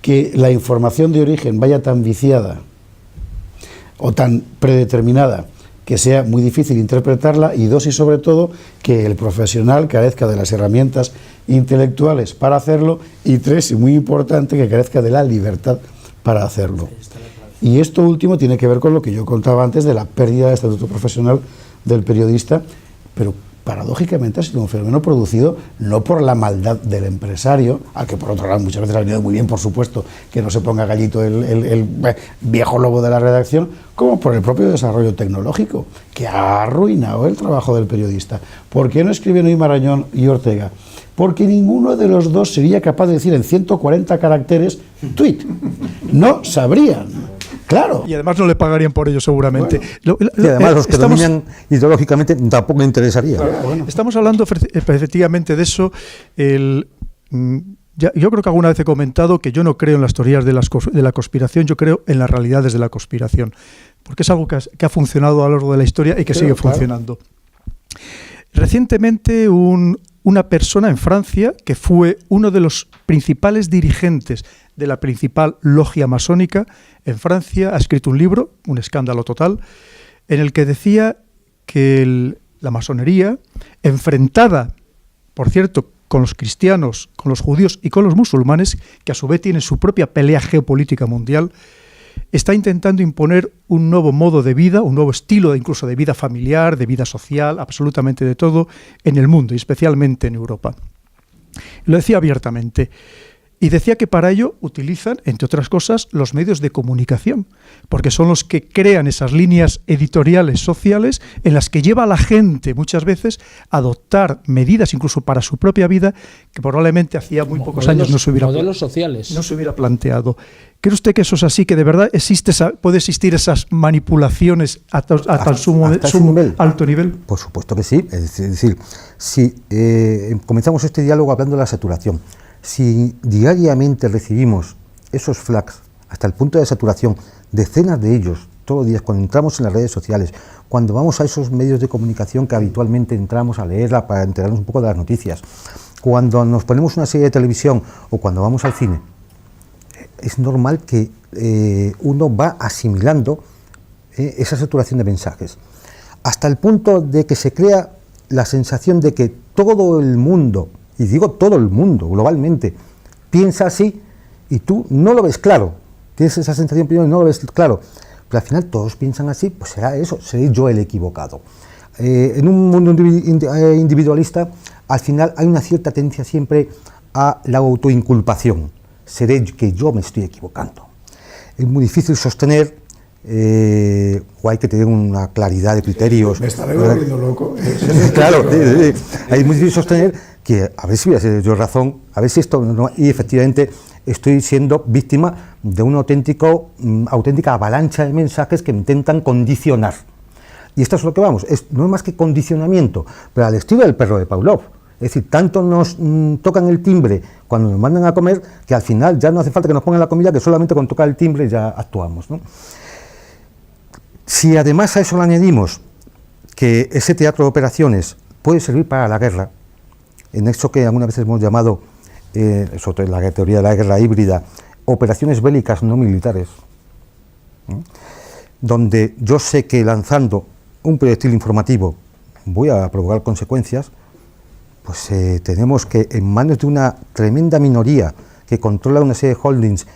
que la información de origen vaya tan viciada o tan predeterminada que sea muy difícil interpretarla, y 2, y sobre todo, que el profesional carezca de las herramientas intelectuales para hacerlo, y 3, y muy importante, que carezca de la libertad para hacerlo. Y esto último tiene que ver con lo que yo contaba antes de la pérdida de estatuto profesional del periodista, pero paradójicamente ha sido un fenómeno producido no por la maldad del empresario, al que por otro lado muchas veces ha venido muy bien, por supuesto, que no se ponga gallito el viejo lobo de la redacción, como por el propio desarrollo tecnológico, que ha arruinado el trabajo del periodista. ¿Por qué no escriben hoy Marañón y Ortega? Porque ninguno de los dos sería capaz de decir en 140 caracteres tweet. No sabrían. Claro. Y además no le pagarían por ello, seguramente. Bueno. Y además los que dominan ideológicamente tampoco le interesaría. Bueno. Estamos hablando efectivamente de eso. Yo creo que alguna vez he comentado que yo no creo en las teorías de la conspiración, yo creo en las realidades de la conspiración, porque es algo que ha funcionado a lo largo de la historia y que sigue funcionando. Recientemente una persona en Francia, que fue uno de los principales dirigentes de la principal logia masónica en Francia, ha escrito un libro, Un escándalo total, en el que decía que la masonería, enfrentada, por cierto, con los cristianos, con los judíos y con los musulmanes, que a su vez tienen su propia pelea geopolítica mundial, está intentando imponer un nuevo modo de vida, un nuevo estilo incluso de vida familiar, de vida social, absolutamente de todo, en el mundo y especialmente en Europa. Lo decía abiertamente. Y decía que para ello utilizan, entre otras cosas, los medios de comunicación, porque son los que crean esas líneas editoriales sociales en las que lleva a la gente muchas veces a adoptar medidas, incluso para su propia vida, que probablemente hacía muy pocos años no se hubiera planteado. ¿Cree usted que eso es así, que de verdad puede existir esas manipulaciones a tan alto nivel? Por supuesto que sí. Es decir, si comenzamos este diálogo hablando de la saturación, si diariamente recibimos esos flags hasta el punto de saturación, decenas de ellos todos los días, cuando entramos en las redes sociales, cuando vamos a esos medios de comunicación que habitualmente entramos a leerla para enterarnos un poco de las noticias, cuando nos ponemos una serie de televisión o cuando vamos al cine, es normal que uno va asimilando esa saturación de mensajes, hasta el punto de que se crea la sensación de que todo el mundo, y digo todo el mundo, globalmente, piensa así y tú no lo ves claro. Tienes esa sensación primero y no lo ves claro. Pero al final todos piensan así, pues será eso, seré yo el equivocado. En un mundo individualista, al final hay una cierta tendencia siempre a la autoinculpación. Seré que yo me estoy equivocando. Es muy difícil sostener, o hay que tener una claridad de criterios. Me estaré volviendo loco. Claro, es muy difícil sostener que a ver si voy a ser yo razón, a ver si esto no, y efectivamente estoy siendo víctima de una auténtica avalancha de mensajes que intentan condicionar. Y esto es lo que vamos, no es más que condicionamiento, pero al estilo del perro de Pavlov. Es decir, tanto nos tocan el timbre cuando nos mandan a comer, que al final ya no hace falta que nos pongan la comida, que solamente con tocar el timbre ya actuamos, ¿no? Si además a eso le añadimos que ese teatro de operaciones puede servir para la guerra, en eso que algunas veces hemos llamado, sobre la teoría de la guerra híbrida, operaciones bélicas no militares, donde yo sé que lanzando un proyectil informativo voy a provocar consecuencias, pues tenemos que en manos de una tremenda minoría que controla una serie de holdings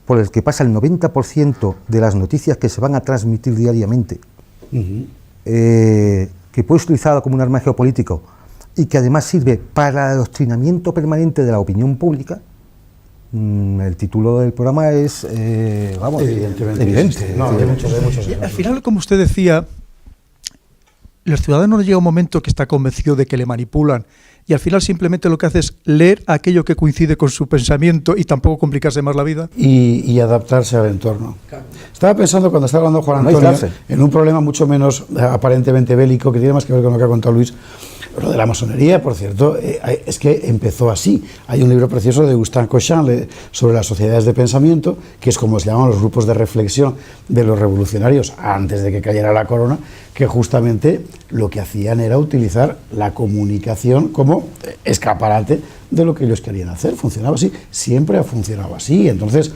por el que pasa el 90% de las noticias que se van a transmitir diariamente, que puede ser utilizada como un arma geopolítico y que además sirve para el adoctrinamiento permanente de la opinión pública, El título del programa es, evidentemente, evidente. No, hay muchos Al final, como usted decía, los ciudadanos llega un momento que está convencido de que le manipulan y al final simplemente lo que hace es leer aquello que coincide con su pensamiento y tampoco complicarse más la vida. Y adaptarse al entorno. Estaba pensando cuando estaba hablando Juan Antonio en un problema mucho menos aparentemente bélico, que tiene más que ver con lo que ha contado Luis. Lo de la masonería, por cierto, es que empezó así. Hay un libro precioso de Gustave Cochin sobre las sociedades de pensamiento, que es como se llaman los grupos de reflexión de los revolucionarios antes de que cayera la corona, que justamente lo que hacían era utilizar la comunicación como escaparate de lo que ellos querían hacer. Funcionaba así, siempre ha funcionado así. Entonces,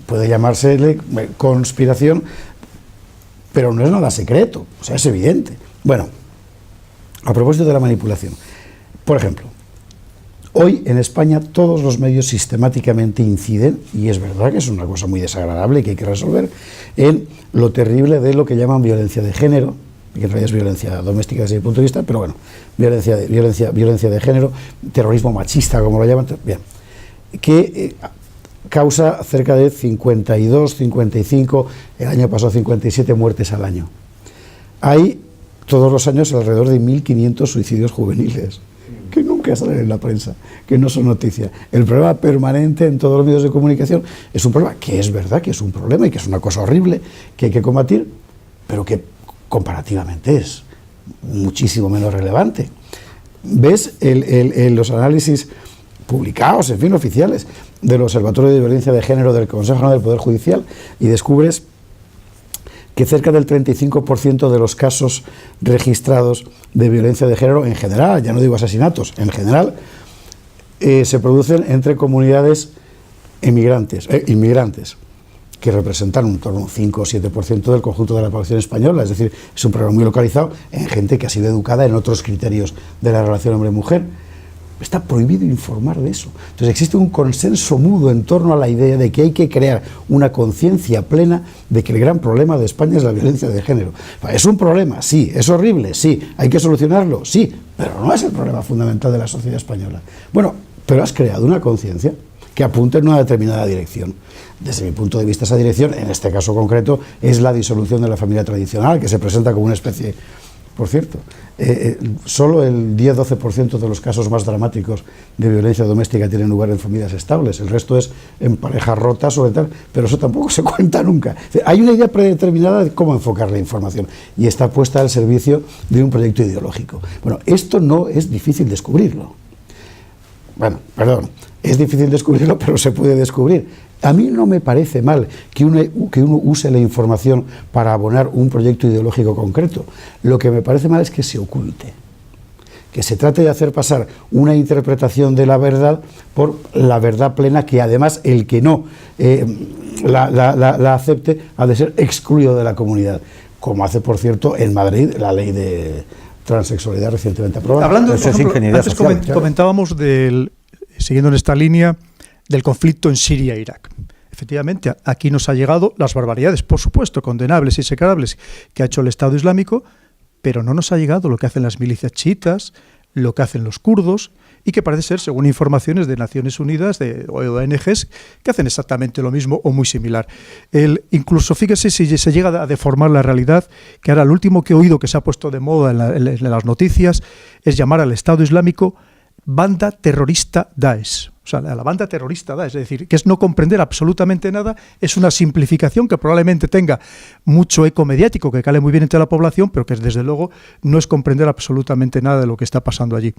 puede llamarse conspiración, pero no es nada secreto, o sea, es evidente. Bueno, a propósito de la manipulación, por ejemplo, hoy en España todos los medios sistemáticamente inciden, y es verdad que es una cosa muy desagradable y que hay que resolver, en lo terrible de lo que llaman violencia de género, que en realidad es violencia doméstica desde mi punto de vista, pero bueno, violencia de género, terrorismo machista, como lo llaman, bien, que causa cerca de 52, 55, el año pasado 57 muertes al año. Hay todos los años alrededor de 1.500 suicidios juveniles, que nunca salen en la prensa, que no son noticia. El problema permanente en todos los medios de comunicación es un problema que es verdad que es un problema y que es una cosa horrible que hay que combatir, pero que comparativamente es muchísimo menos relevante. Ves los análisis publicados, en fin, oficiales, del Observatorio de Violencia de Género del Consejo General del Poder Judicial y descubres que cerca del 35% de los casos registrados de violencia de género en general, ya no digo asesinatos, en general, se producen entre comunidades inmigrantes, que representan un torno a un 5 o 7% del conjunto de la población española. Es decir, es un problema muy localizado en gente que ha sido educada en otros criterios de la relación hombre-mujer. Está prohibido informar de eso. Entonces existe un consenso mudo en torno a la idea de que hay que crear una conciencia plena de que el gran problema de España es la violencia de género. Es un problema, sí, es horrible, sí, hay que solucionarlo, sí, pero no es el problema fundamental de la sociedad española. Bueno, pero has creado una conciencia que apunta en una determinada dirección. Desde mi punto de vista, esa dirección, en este caso concreto, es la disolución de la familia tradicional, que se presenta como una especie... Por cierto, solo el 10-12% de los casos más dramáticos de violencia doméstica tienen lugar en familias estables, el resto es en parejas rotas o tal, pero eso tampoco se cuenta nunca. Hay una idea predeterminada de cómo enfocar la información y está puesta al servicio de un proyecto ideológico. Bueno, esto no es difícil descubrirlo. Bueno, perdón, es difícil descubrirlo, pero se puede descubrir. A mí no me parece mal que uno use la información para abonar un proyecto ideológico concreto. Lo que me parece mal es que se oculte, que se trate de hacer pasar una interpretación de la verdad por la verdad plena, que además el que no la acepte ha de ser excluido de la comunidad, como hace, por cierto, en Madrid la ley de transexualidad recientemente aprobada. Hablando, eso es ingeniería antes social, comentábamos siguiendo en esta línea, del conflicto en Siria e Irak. Efectivamente, aquí nos ha llegado las barbaridades, por supuesto, condenables y execrables, que ha hecho el Estado Islámico, pero no nos ha llegado lo que hacen las milicias chiitas, lo que hacen los kurdos, y que parece ser, según informaciones de Naciones Unidas o de ONGs, que hacen exactamente lo mismo o muy similar. Incluso, fíjese si se llega a deformar la realidad, que ahora lo último que he oído que se ha puesto de moda en las noticias es llamar al Estado Islámico banda terrorista Daesh. O sea, la banda terrorista Daesh, es decir, que es no comprender absolutamente nada, es una simplificación que probablemente tenga mucho eco mediático, que cale muy bien entre la población, pero que desde luego no es comprender absolutamente nada de lo que está pasando allí.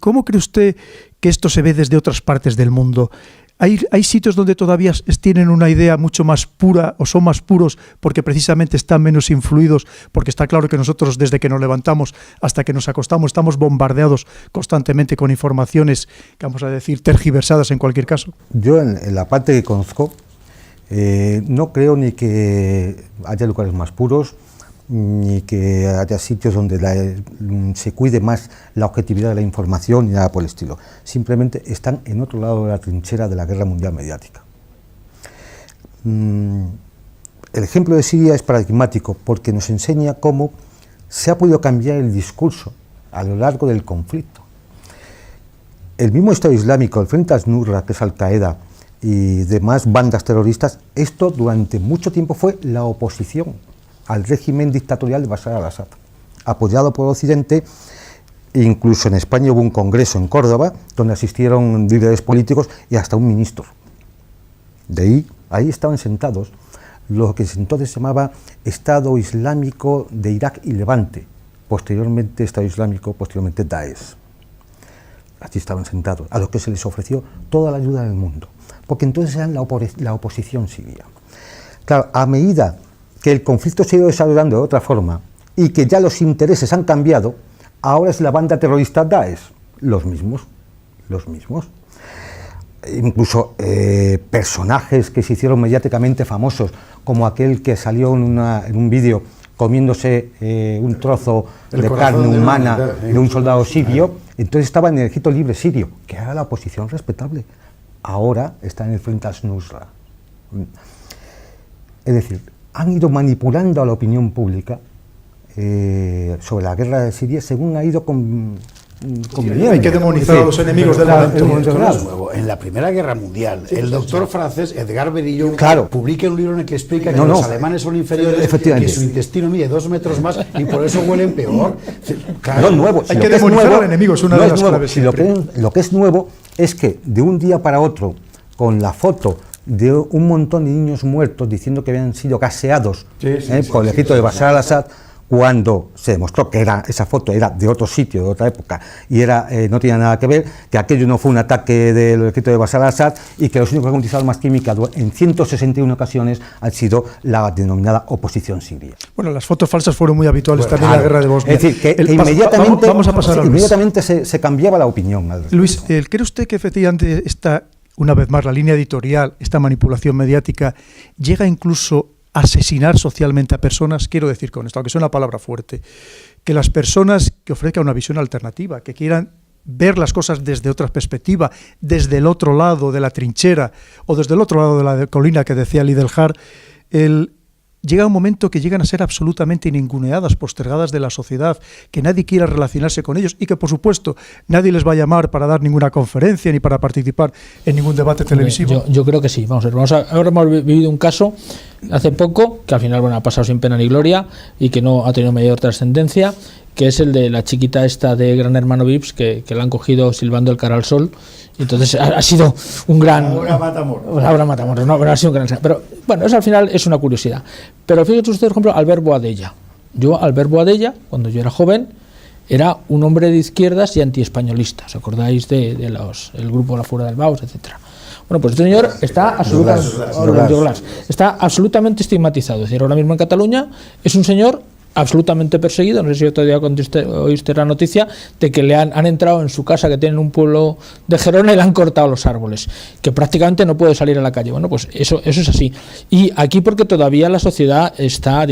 ¿Cómo cree usted que esto se ve desde otras partes del mundo? ¿Hay sitios donde todavía tienen una idea mucho más pura o son más puros porque precisamente están menos influidos? Porque está claro que nosotros desde que nos levantamos hasta que nos acostamos estamos bombardeados constantemente con informaciones, que vamos a decir, tergiversadas en cualquier caso. Yo en la parte que conozco no creo ni que haya lugares más puros, ni que haya sitios donde se cuide más la objetividad de la información ni nada por el estilo. Simplemente están en otro lado de la trinchera de la guerra mundial mediática. El ejemplo de Siria es paradigmático porque nos enseña cómo se ha podido cambiar el discurso a lo largo del conflicto. el mismo Estado Islámico, el Frente al-Nusra, que es Al-Qaeda, y demás bandas terroristas, esto durante mucho tiempo fue la oposición al régimen dictatorial de Bashar al-Assad, apoyado por Occidente. Incluso en España hubo un congreso en Córdoba donde asistieron líderes políticos y hasta un ministro. Ahí estaban sentados lo que entonces se llamaba Estado Islámico de Irak y Levante, posteriormente Estado Islámico, posteriormente Daesh. Allí estaban sentados, a los que se les ofreció toda la ayuda del mundo, porque entonces eran la oposición siria. Claro, a medida que el conflicto se ha ido desarrollando de otra forma y que ya los intereses han cambiado, ahora es la banda terrorista Daesh, los mismos. Incluso personajes que se hicieron mediáticamente famosos, como aquel que salió en un vídeo comiéndose un trozo de carne humana de un soldado sirio, entonces estaba en el Ejército Libre Sirio, que era la oposición respetable. Ahora está en el Frente al-Nusra. Es decir, han ido manipulando a la opinión pública sobre la guerra de Siria según ha ido conveniendo. Hay que demonizar a los enemigos del momento. Esto no es nuevo. En la Primera Guerra Mundial, el doctor francés Edgar Berillon publica un libro en el que explica que los alemanes son inferiores, que su intestino mide 2 metros más y por eso huelen peor. Claro, no es nuevo. Hay que demonizar al enemigo, es una de las claves. Lo que es nuevo es que de un día para otro, con la foto de un montón de niños muertos diciendo que habían sido gaseados por el ejército de Bashar al-Assad, cuando se demostró que esa foto era de otro sitio, de otra época, y no tenía nada que ver, que aquello no fue un ataque del ejército de Bashar al-Assad, y que los únicos que han utilizado armas químicas en 161 ocasiones han sido la denominada oposición siria. Bueno, las fotos falsas fueron muy habituales también en la guerra de Bosnia. Es decir, que inmediatamente se cambiaba la opinión. Luis, ¿cree usted que efectivamente una vez más, la línea editorial, esta manipulación mediática, llega incluso a asesinar socialmente a personas? Quiero decir con esto, aunque sea una palabra fuerte, que las personas que ofrezcan una visión alternativa, que quieran ver las cosas desde otra perspectiva, desde el otro lado de la trinchera o desde el otro lado de la colina que decía Lidelhar, llega un momento que llegan a ser absolutamente ninguneadas, postergadas de la sociedad, que nadie quiera relacionarse con ellos y que, por supuesto, nadie les va a llamar para dar ninguna conferencia ni para participar en ningún debate televisivo. Yo creo que sí. Ahora hemos vivido un caso hace poco, que al final ha pasado sin pena ni gloria y que no ha tenido mayor trascendencia, que es el de la chiquita esta de Gran Hermano Vips, que la han cogido silbando el cara al sol. Entonces ha sido un gran... Laura Matamoros. Laura Matamoros, no, pero ha sido un gran... Pero bueno, eso al final es una curiosidad. Pero fíjate usted, por ejemplo, Albert Boadella. Albert Boadella, cuando yo era joven, era un hombre de izquierdas y antiespañolista. ¿Os acordáis del grupo La Furia del Baus, etcétera? Bueno, pues este señor está absolutamente estigmatizado. Es decir, ahora mismo en Cataluña es un señor absolutamente perseguido. No sé si otro día oíste la noticia de que le han entrado en su casa, que tienen un pueblo de Gerona, y le han cortado los árboles, que prácticamente no puede salir a la calle. Bueno, pues eso es así. Y aquí porque todavía la sociedad está,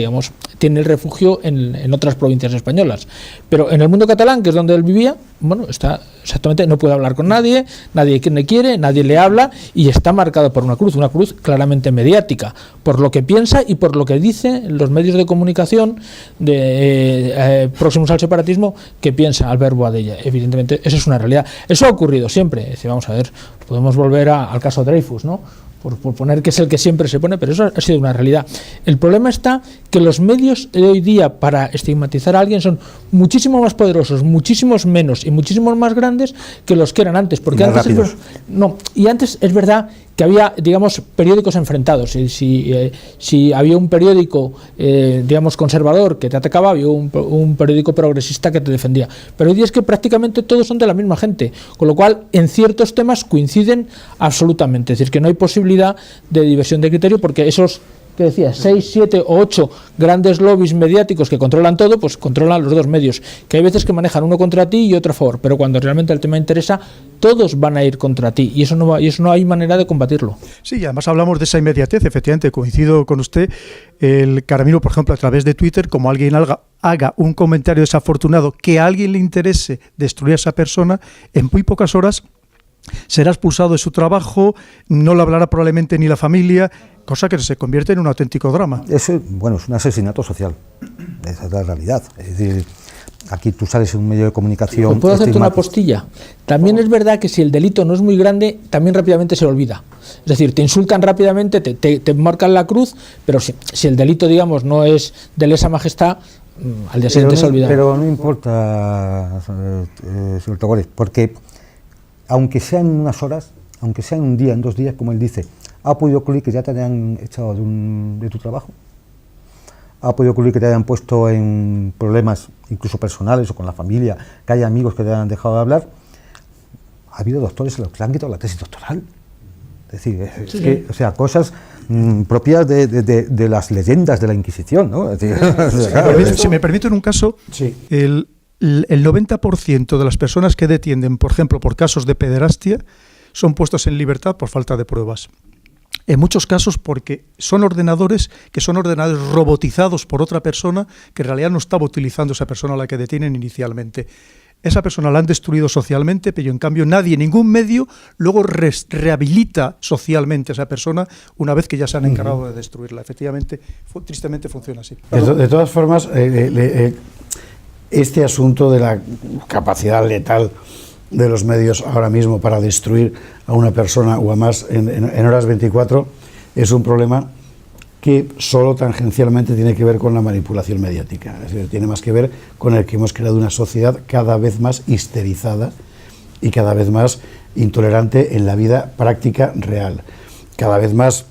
tiene el refugio en otras provincias españolas. Pero en el mundo catalán, que es donde él vivía, bueno, está exactamente, no puede hablar con nadie le quiere, nadie le habla, y está marcado por una cruz claramente mediática, por lo que piensa y por lo que dice los medios de comunicación próximos al separatismo, que piensa Albert Boadella. Evidentemente, eso es una realidad. Eso ha ocurrido siempre. Vamos a ver, podemos volver al caso Dreyfus, ¿no? Por poner que es el que siempre se pone, pero eso ha sido una realidad. El problema está que los medios de hoy día para estigmatizar a alguien son muchísimo más poderosos, muchísimos menos y muchísimos más grandes que los que eran antes. Porque antes es verdad que había, periódicos enfrentados. Si había un periódico, conservador que te atacaba, había un periódico progresista que te defendía. Pero hoy día es que prácticamente todos son de la misma gente, con lo cual en ciertos temas coinciden absolutamente. Es decir, que no hay posibilidad de diversión de criterio, porque esos, que decía, 6, 7 o 8 grandes lobbies mediáticos que controlan todo, pues controlan los dos medios, que hay veces que manejan uno contra ti y otro a favor, pero cuando realmente el tema interesa, todos van a ir contra ti, y eso no hay manera de combatirlo. Sí, y además hablamos de esa inmediatez. Efectivamente, coincido con usted. El Caramiro, por ejemplo, a través de Twitter, como alguien haga un comentario desafortunado que a alguien le interese destruir a esa persona, en muy pocas horas será expulsado de su trabajo, no le hablará probablemente ni la familia, cosa que se convierte en un auténtico drama. Eso, es un asesinato social. Esa es la realidad. Es decir, Aquí tú sales en un medio de comunicación. ¿Puedo hacerte una postilla? También es verdad que si el delito no es muy grande, también rápidamente se olvida. Es decir, te insultan rápidamente, te marcan la cruz, pero si el delito, digamos, no es de lesa majestad, al día siguiente se olvida. Pero no importa, señor Togores, porque aunque sea en unas horas, aunque sea en un día, en 2 días, como él dice, ha podido ocurrir que ya te hayan echado de tu trabajo. Ha podido ocurrir que te hayan puesto en problemas incluso personales o con la familia, que haya amigos que te hayan dejado de hablar. Ha habido doctores a los que le han quitado la tesis doctoral. Es decir, o sea, cosas propias de las leyendas de la Inquisición, ¿no? Es decir, si me permito, en un caso, Sí. el 90% de las personas que detienen, por ejemplo, por casos de pederastia, son puestos en libertad por falta de pruebas. En muchos casos porque son ordenadores robotizados por otra persona que en realidad no estaba utilizando esa persona a la que detienen inicialmente. Esa persona la han destruido socialmente, pero en cambio ningún medio luego rehabilita socialmente a esa persona una vez que ya se han encargado de destruirla. Efectivamente, tristemente funciona así. De todas formas, este asunto de la capacidad letal de los medios ahora mismo para destruir a una persona o a más en horas 24 es un problema que solo tangencialmente tiene que ver con la manipulación mediática. Es decir, tiene más que ver con el que hemos creado una sociedad cada vez más histerizada y cada vez más intolerante en la vida práctica real, cada vez más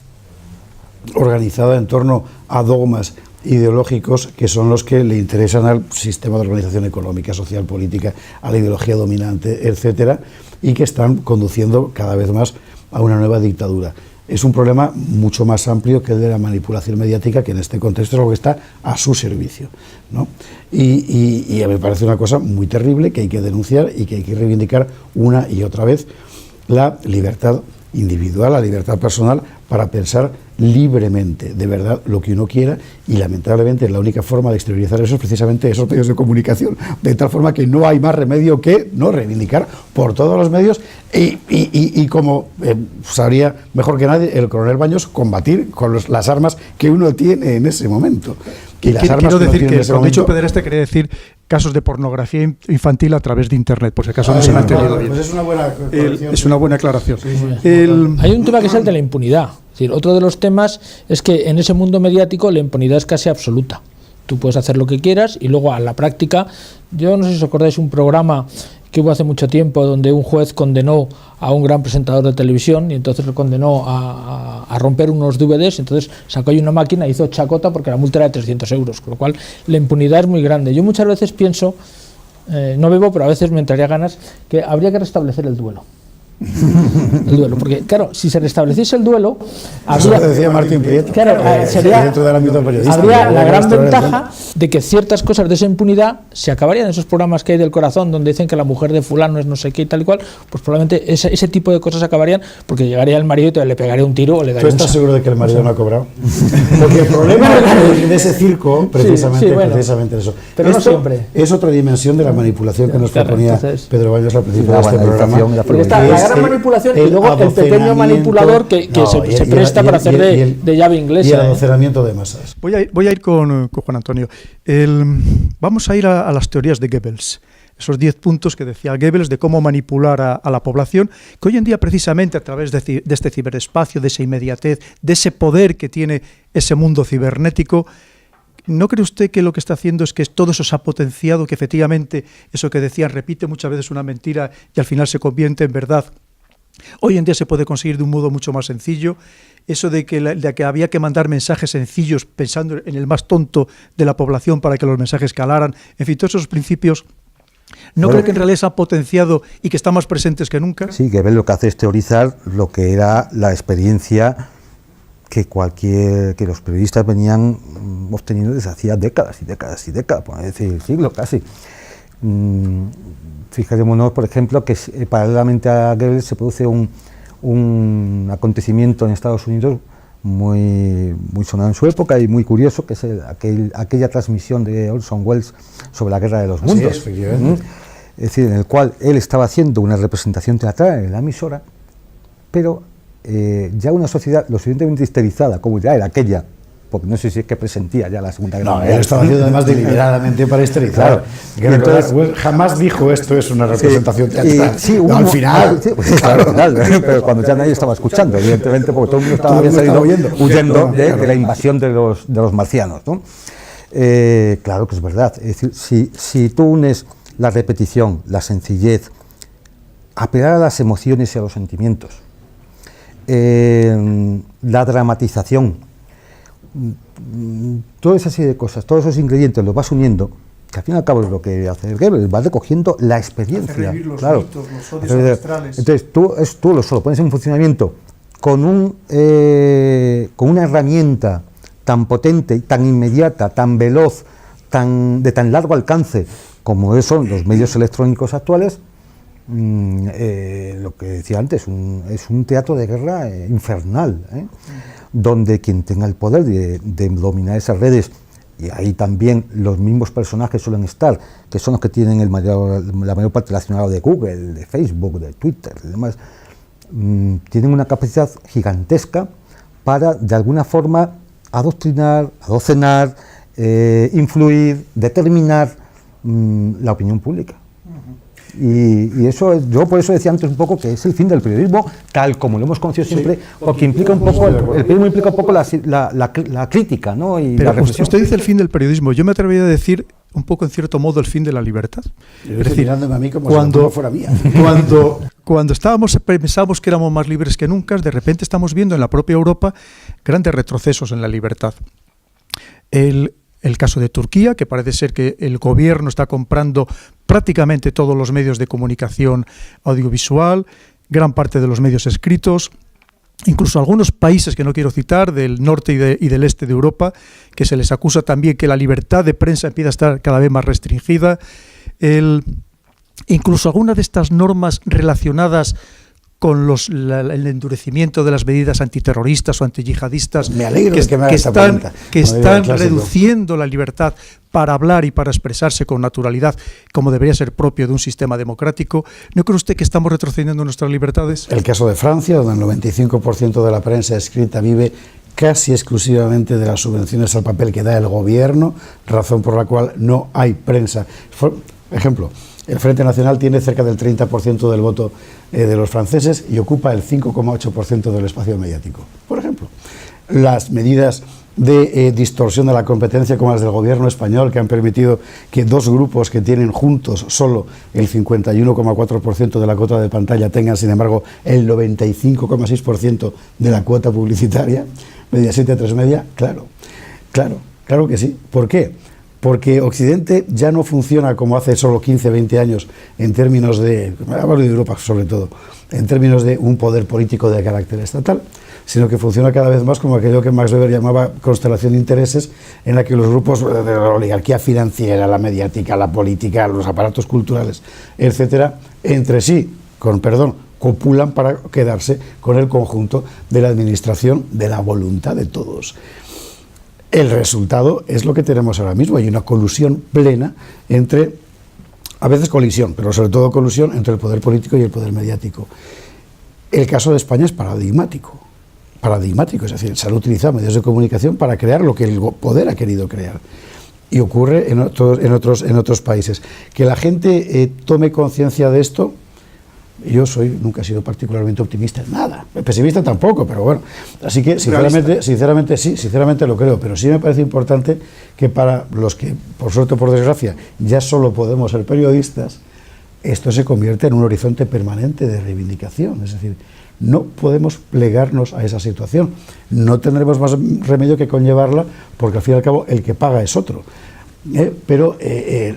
organizada en torno a dogmas ideológicos que son los que le interesan al sistema de organización económica, social, política, a la ideología dominante, etcétera, y que están conduciendo cada vez más a una nueva dictadura. Es un problema mucho más amplio que el de la manipulación mediática, que en este contexto es algo que está a su servicio, ¿no? Y a mí me parece una cosa muy terrible que hay que denunciar y que hay que reivindicar una y otra vez la libertad individual, la libertad personal para pensar libremente, de verdad, lo que uno quiera, y lamentablemente la única forma de exteriorizar eso es precisamente esos medios de comunicación, de tal forma que no hay más remedio que no reivindicar por todos los medios y como sabría mejor que nadie el coronel Baños, combatir con las armas que uno tiene en ese momento. Y las armas quiero decir uno tiene que en ese cuando he dicho momento, pederasta quería decir casos de pornografía infantil a través de internet, por si acaso no se me ha entendido bien. pues es una buena corrección. Es una buena aclaración. Hay un tema que es el de la impunidad. Es decir, otro de los temas es que en ese mundo mediático la impunidad es casi absoluta. Tú puedes hacer lo que quieras y luego a la práctica, yo no sé si os acordáis un programa que hubo hace mucho tiempo donde un juez condenó a un gran presentador de televisión y entonces le condenó a romper unos DVDs, entonces sacó ahí una máquina, hizo chacota porque la multa era de 300 euros, con lo cual la impunidad es muy grande. Yo muchas veces pienso, no bebo, pero a veces me entraría ganas, que habría que restablecer el duelo. El duelo, porque claro, si se restableciese el duelo, eso lo decía Martín Prieto, claro, sería, dentro del ámbito periodístico, habría la gran ventaja de que ciertas cosas de esa impunidad se acabarían. Esos programas que hay del corazón donde dicen que la mujer de fulano es no sé qué y tal y cual, pues probablemente ese tipo de cosas acabarían, porque llegaría el marido y le pegaría un tiro o le daría. ¿Tú estás seguro de que el marido no ha cobrado? Porque el problema de ese circo, precisamente, precisamente eso. Pero no siempre. Es otra dimensión de la manipulación que nos proponía Pedro Baños al principio de este programa. La gran manipulación y luego el pequeño manipulador que se presta para hacer de llave inglesa. Y el adocenamiento de masas. Voy a ir con Juan Antonio. Vamos a ir a las teorías de Goebbels. Esos 10 puntos que decía Goebbels de cómo manipular a la población, que hoy en día precisamente a través de este ciberespacio, de esa inmediatez, de ese poder que tiene ese mundo cibernético, ¿no cree usted que lo que está haciendo es que todo eso se ha potenciado, que efectivamente eso que decían repite muchas veces una mentira y al final se convierte en verdad? Hoy en día se puede conseguir de un modo mucho más sencillo. Eso de que había que mandar mensajes sencillos pensando en el más tonto de la población para que los mensajes calaran. En fin, todos esos principios, ¿no cree que en realidad se han potenciado y que están más presentes que nunca? Sí, que lo que hace es teorizar lo que era la experiencia que los periodistas venían obteniendo desde hacía décadas y décadas y décadas, por decir siglos casi. Fijémonos, por ejemplo, que paralelamente a Goebbels se produce un acontecimiento en Estados Unidos muy sonado en su época y muy curioso, que es aquella transmisión de Orson Welles sobre la Guerra de los Mundos. Sí, efectivamente. Es decir, en el cual él estaba haciendo una representación teatral en la emisora, pero ya una sociedad lo suficientemente histerizada como ya era aquella, porque no sé si es que presentía ya la Segunda Guerra Mundial. No, él estaba haciendo además deliberadamente para histerizar. Claro. Entonces, jamás dijo esto es una representación teatral. Sí, al final. Claro, pero cuando ya nadie estaba escuchando, evidentemente, porque todo el mundo había salido huyendo de la invasión de los marcianos, ¿no? Claro que es verdad. Es decir, si tú unes la repetición, la sencillez, apelar a las emociones y a los sentimientos, la dramatización, toda esa serie de cosas, todos esos ingredientes los vas uniendo, que al fin y al cabo es lo que hace el Goebbels, vas recogiendo la experiencia. Hace revivir los claro. mitos, los odios ancestrales. Entonces tú lo pones en funcionamiento con una herramienta tan potente, tan inmediata, tan veloz, de tan largo alcance como son los medios electrónicos actuales. Lo que decía antes, es un teatro de guerra infernal, donde quien tenga el poder de dominar esas redes, y ahí también los mismos personajes suelen estar, que son los que tienen la mayor parte del accionariado de Google, de Facebook, de Twitter y demás, tienen una capacidad gigantesca para, de alguna forma, adoctrinar, adocenar, influir, determinar la opinión pública. Y eso, yo por eso decía antes un poco que es el fin del periodismo, tal como lo hemos conocido siempre, porque implica un poco, el periodismo implica un poco la crítica, ¿no? Y pero la reflexión. usted dice el fin del periodismo, yo me atrevería a decir un poco en cierto modo el fin de la libertad. Es decir, mirándome a mí como si no fuera mía. Cuando pensábamos que éramos más libres que nunca, de repente estamos viendo en la propia Europa grandes retrocesos en la libertad. El caso de Turquía, que parece ser que el gobierno está comprando prácticamente todos los medios de comunicación audiovisual, gran parte de los medios escritos, incluso algunos países que no quiero citar, del norte y del este de Europa, que se les acusa también que la libertad de prensa empieza a estar cada vez más restringida. Incluso algunas de estas normas relacionadas con el endurecimiento de las medidas antiterroristas o antiyihadistas que están reduciendo la libertad para hablar y para expresarse con naturalidad, como debería ser propio de un sistema democrático. ¿No cree usted que estamos retrocediendo nuestras libertades? El caso de Francia, donde el 95% de la prensa escrita vive casi exclusivamente de las subvenciones al papel que da el gobierno, razón por la cual no hay prensa. Ejemplo, el Frente Nacional tiene cerca del 30% del voto de los franceses y ocupa el 5,8% del espacio mediático. Por ejemplo, las medidas de distorsión de la competencia como las del gobierno español, que han permitido que dos grupos que tienen juntos solo el 51,4% de la cuota de pantalla tengan, sin embargo, el 95,6% de la cuota publicitaria, Mediaset y A3 claro que sí. ¿Por qué? Porque Occidente ya no funciona como hace solo 15, 20 años en términos de, hablo de Europa sobre todo, en términos de un poder político de carácter estatal, sino que funciona cada vez más como aquello que Max Weber llamaba constelación de intereses, en la que los grupos de la oligarquía financiera, la mediática, la política, los aparatos culturales, etcétera, entre sí, copulan para quedarse con el conjunto de la administración de la voluntad de todos. El resultado es lo que tenemos ahora mismo. Hay una colusión plena entre, a veces colisión, pero sobre todo colusión entre el poder político y el poder mediático. El caso de España es paradigmático, es decir, se han utilizado medios de comunicación para crear lo que el poder ha querido crear. Y ocurre en otros países. Que la gente tome conciencia de esto. Yo nunca he sido particularmente optimista en nada, pesimista tampoco, pero bueno, así que sinceramente lo creo, pero sí me parece importante que para los que, por suerte o por desgracia, ya solo podemos ser periodistas, esto se convierte en un horizonte permanente de reivindicación, es decir, no podemos plegarnos a esa situación, no tendremos más remedio que conllevarla, porque al fin y al cabo el que paga es otro. Pero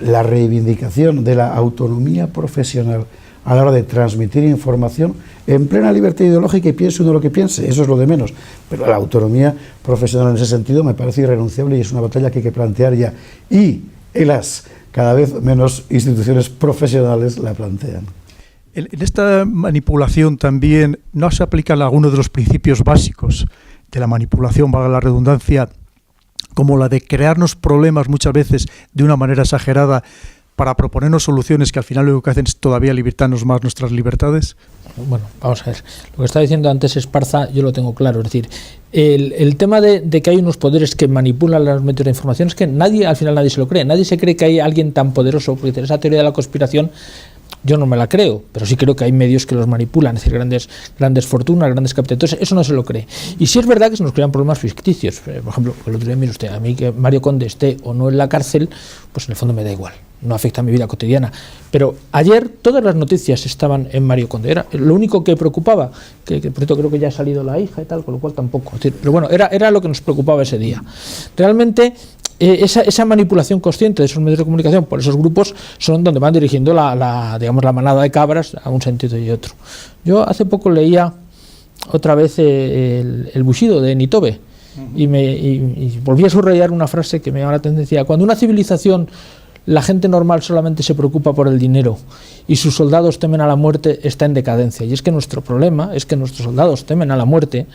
la reivindicación de la autonomía profesional a la hora de transmitir información en plena libertad ideológica, y piense uno lo que piense, eso es lo de menos, pero la autonomía profesional en ese sentido me parece irrenunciable y es una batalla que hay que plantear ya, y cada vez menos instituciones profesionales la plantean. En esta manipulación también no se aplican algunos de los principios básicos de la manipulación, valga la redundancia, como la de crearnos problemas muchas veces de una manera exagerada para proponernos soluciones que al final lo que hacen es todavía limitarnos más nuestras libertades. Bueno, vamos a ver. Lo que estaba diciendo antes Esparza, yo lo tengo claro. Es decir, el tema de que hay unos poderes que manipulan los medios de información es que al final nadie se lo cree. Nadie se cree que hay alguien tan poderoso, porque esa teoría de la conspiración yo no me la creo, pero sí creo que hay medios que los manipulan, es decir, grandes fortunas, grandes capitales. Entonces, eso no se lo cree. Y sí es verdad que se nos crean problemas ficticios. Por ejemplo, el otro día, mire usted, a mí que Mario Conde esté o no en la cárcel, pues en el fondo me da igual, no afecta a mi vida cotidiana. Pero ayer todas las noticias estaban en Mario Conde. Era lo único que preocupaba, que por cierto creo que ya ha salido la hija y tal, con lo cual tampoco. Es decir, pero bueno, era lo que nos preocupaba ese día. Realmente, esa manipulación consciente de esos medios de comunicación por esos grupos son donde van dirigiendo digamos, la manada de cabras a un sentido y otro. Yo hace poco leía otra vez el Bushido de Nitobe y volví a subrayar una frase que me llama la atención. Decía, cuando una civilización, la gente normal solamente se preocupa por el dinero y sus soldados temen a la muerte, está en decadencia. Y es que nuestro problema es que nuestros soldados temen a la muerte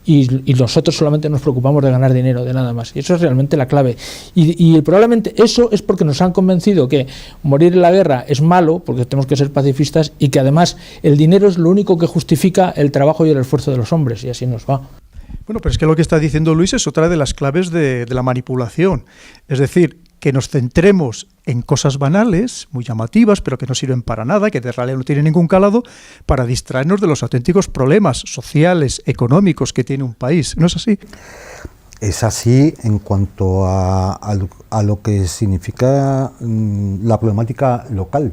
y nosotros solamente nos preocupamos de ganar dinero, de nada más. Y eso es realmente la clave. Y probablemente eso es porque nos han convencido que morir en la guerra es malo, porque tenemos que ser pacifistas, y que además el dinero es lo único que justifica el trabajo y el esfuerzo de los hombres, y así nos va. Bueno, pero es que lo que está diciendo Luis es otra de las claves de la manipulación. Es decir, que nos centremos en cosas banales, muy llamativas, pero que no sirven para nada, que de realidad no tienen ningún calado, para distraernos de los auténticos problemas sociales, económicos que tiene un país. ¿No es así? Es así en cuanto a lo que significa la problemática local.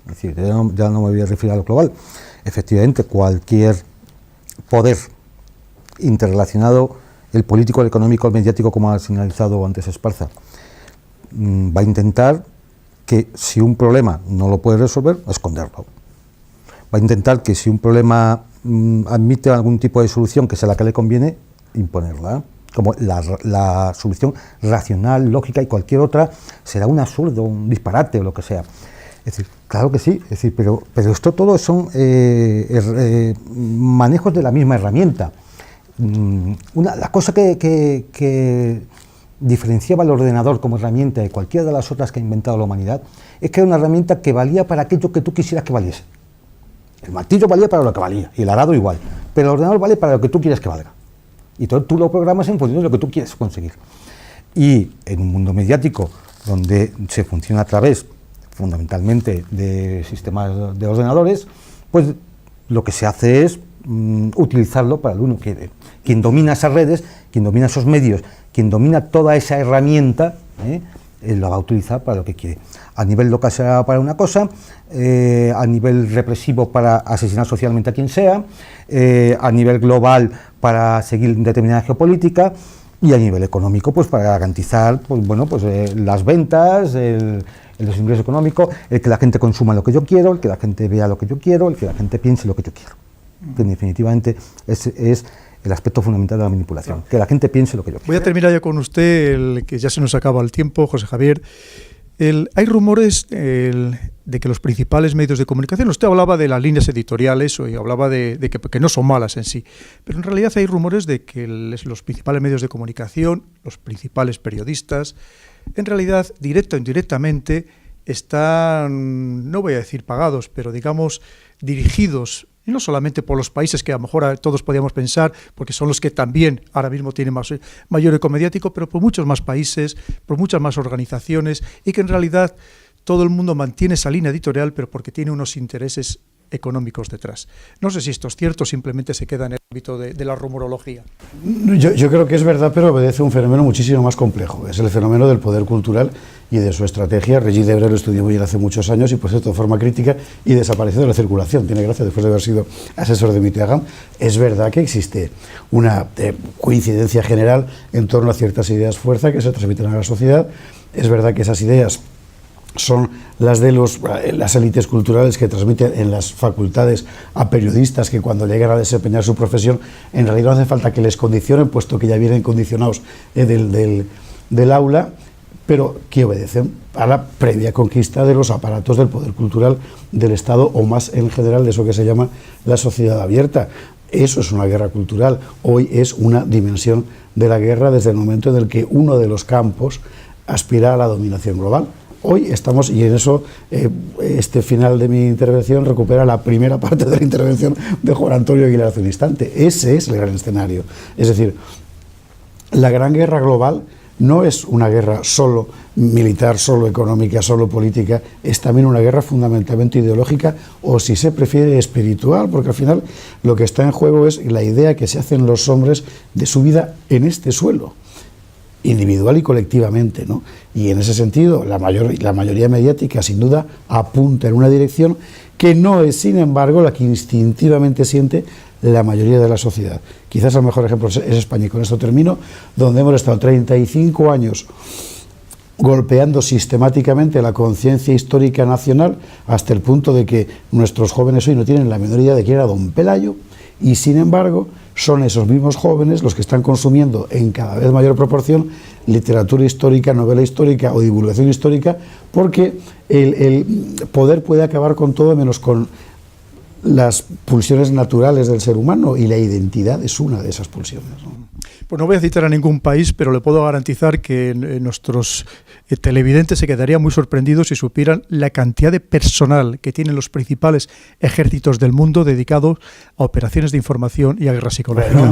Es decir, ya no me voy a referir a lo global. Efectivamente, cualquier poder interrelacionado, el político, el económico, el mediático, como ha señalizado antes Esparza, va a intentar que si un problema no lo puede resolver, esconderlo. Va a intentar que si un problema admite algún tipo de solución que sea la que le conviene, imponerla. Como la solución racional, lógica y cualquier otra será un absurdo, un disparate o lo que sea. Es decir, claro que sí, es decir, pero esto todo son manejos de la misma herramienta. La cosa que diferenciaba el ordenador como herramienta de cualquiera de las otras que ha inventado la humanidad es que era una herramienta que valía para aquello que tú quisieras que valiese. El martillo valía para lo que valía y el arado igual, pero el ordenador vale para lo que tú quieres que valga. Y tú lo programas en función de lo que tú quieres conseguir. Y en un mundo mediático donde se funciona a través fundamentalmente de sistemas de ordenadores, pues lo que se hace es utilizarlo para lo uno quiere. Quien domina esas redes, quien domina esos medios, quien domina toda esa herramienta, lo va a utilizar para lo que quiere. A nivel local será para una cosa, a nivel represivo para asesinar socialmente a quien sea, a nivel global para seguir determinada geopolítica, y a nivel económico pues para garantizar las ventas, los ingresos económicos, el que la gente consuma lo que yo quiero, el que la gente vea lo que yo quiero, el que la gente piense lo que yo quiero. Que definitivamente es el aspecto fundamental de la manipulación, que la gente piense lo que yo quiero. Voy a terminar ya con usted, que ya se nos acaba el tiempo, José Javier. Hay rumores de que los principales medios de comunicación, usted hablaba de las líneas editoriales y hablaba de que no son malas en sí, pero en realidad hay rumores de que los principales medios de comunicación, los principales periodistas, en realidad, directa o indirectamente, están, no voy a decir pagados, pero digamos dirigidos, y no solamente por los países que a lo mejor todos podíamos pensar, porque son los que también ahora mismo tienen mayor eco mediático, pero por muchos más países, por muchas más organizaciones, y que en realidad todo el mundo mantiene esa línea editorial, pero porque tiene unos intereses económicos detrás. No sé si esto es cierto, simplemente se queda en el ámbito de la rumorología. Yo creo que es verdad, pero obedece a un fenómeno muchísimo más complejo. Es el fenómeno del poder cultural y de su estrategia. Regis Debray lo estudió muy bien hace muchos años y, por cierto, de forma crítica, y desapareció de la circulación. Tiene gracia después de haber sido asesor de Mitterrand. Es verdad que existe una coincidencia general en torno a ciertas ideas fuerza que se transmiten a la sociedad. Es verdad que esas ideas son las de las élites culturales que transmiten en las facultades a periodistas que cuando llegan a desempeñar su profesión en realidad no hace falta que les condicionen, puesto que ya vienen condicionados del aula, pero que obedecen a la previa conquista de los aparatos del poder cultural del Estado, o más en general de eso que se llama la sociedad abierta. Eso es una guerra cultural. Hoy es una dimensión de la guerra desde el momento en el que uno de los campos aspira a la dominación global. Hoy estamos, y en eso este final de mi intervención recupera la primera parte de la intervención de Juan Antonio Aguilar hace un instante. Ese es el gran escenario. Es decir, la gran guerra global no es una guerra solo militar, solo económica, solo política, es también una guerra fundamentalmente ideológica o, si se prefiere, espiritual, porque al final lo que está en juego es la idea que se hacen los hombres de su vida en este suelo, individual y colectivamente, ¿no? Y en ese sentido la mayoría mediática sin duda apunta en una dirección que no es, sin embargo, la que instintivamente siente la mayoría de la sociedad. Quizás el mejor ejemplo es España, y con esto termino, donde hemos estado 35 años golpeando sistemáticamente la conciencia histórica nacional hasta el punto de que nuestros jóvenes hoy no tienen la menor idea de quién era don Pelayo, y sin embargo son esos mismos jóvenes los que están consumiendo en cada vez mayor proporción literatura histórica, novela histórica o divulgación histórica, porque el poder puede acabar con todo menos con las pulsiones naturales del ser humano, y la identidad es una de esas pulsiones, ¿no? Pues no voy a citar a ningún país, pero le puedo garantizar que nuestros televidentes se quedarían muy sorprendidos si supieran la cantidad de personal que tienen los principales ejércitos del mundo dedicados a operaciones de información y a guerra psicológica.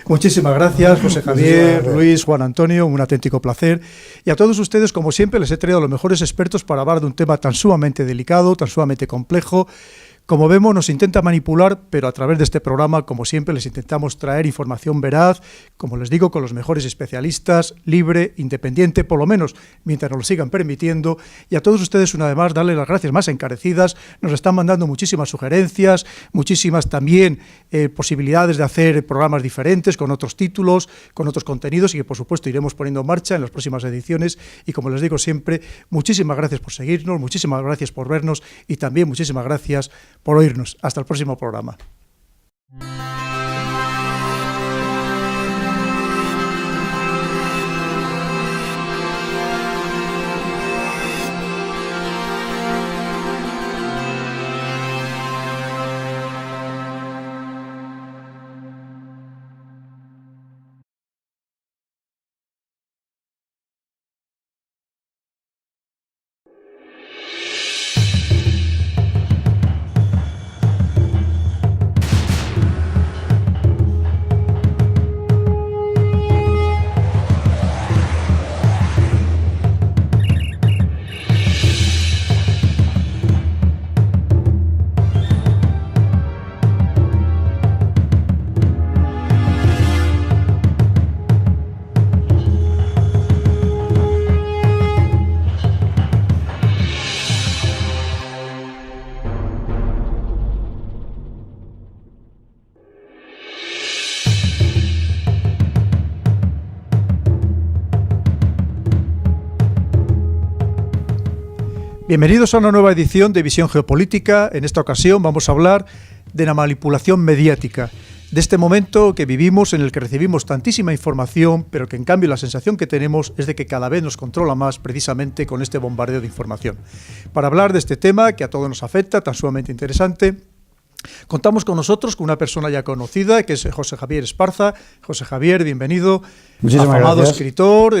Muchísimas gracias, José Javier, Luis, Juan Antonio, un auténtico placer. Y a todos ustedes, como siempre, les he traído a los mejores expertos para hablar de un tema tan sumamente delicado, tan sumamente complejo. Como vemos, nos intenta manipular, pero a través de este programa, como siempre, les intentamos traer información veraz, como les digo, con los mejores especialistas, libre, independiente, por lo menos mientras nos lo sigan permitiendo. Y a todos ustedes, una vez más, darles las gracias más encarecidas. Nos están mandando muchísimas sugerencias, muchísimas también posibilidades de hacer programas diferentes, con otros títulos, con otros contenidos, y que, por supuesto, iremos poniendo en marcha en las próximas ediciones. Y como les digo siempre, muchísimas gracias por seguirnos, muchísimas gracias por vernos y también muchísimas gracias por oírnos. Hasta el próximo programa. Bienvenidos a una nueva edición de Visión Geopolítica. En esta ocasión vamos a hablar de la manipulación mediática, de este momento que vivimos en el que recibimos tantísima información, pero que en cambio la sensación que tenemos es de que cada vez nos controla más precisamente con este bombardeo de información. Para hablar de este tema que a todos nos afecta, tan sumamente interesante, contamos con nosotros con una persona ya conocida, que es José Javier Esparza. José Javier, bienvenido. Muchísimas afamado gracias. Escritor,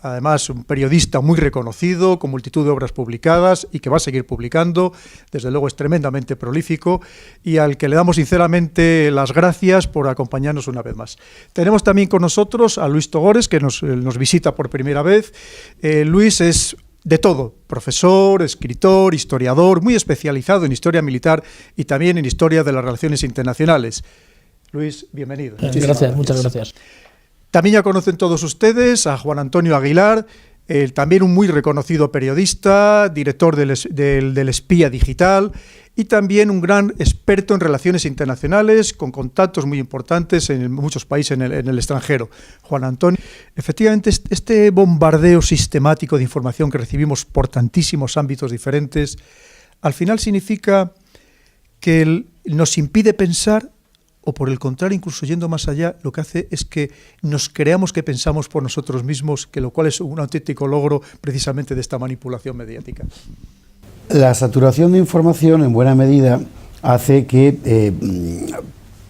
además un periodista muy reconocido, con multitud de obras publicadas y que va a seguir publicando. Desde luego es tremendamente prolífico y al que le damos sinceramente las gracias por acompañarnos una vez más. Tenemos también con nosotros a Luis Togores, que nos visita por primera vez. Luis es de todo, profesor, escritor, historiador, muy especializado en historia militar y también en historia de las relaciones internacionales. Luis, bienvenido. Gracias, muchas gracias. También ya conocen todos ustedes a Juan Antonio Aguilar, también un muy reconocido periodista, director del Espía Digital y también un gran experto en relaciones internacionales, con contactos muy importantes en muchos países en el extranjero. Juan Antonio, efectivamente este bombardeo sistemático de información que recibimos por tantísimos ámbitos diferentes, al final significa que nos impide pensar, o por el contrario, incluso yendo más allá, lo que hace es que nos creamos que pensamos por nosotros mismos, que lo cual es un auténtico logro precisamente de esta manipulación mediática. La saturación de información, en buena medida, hace que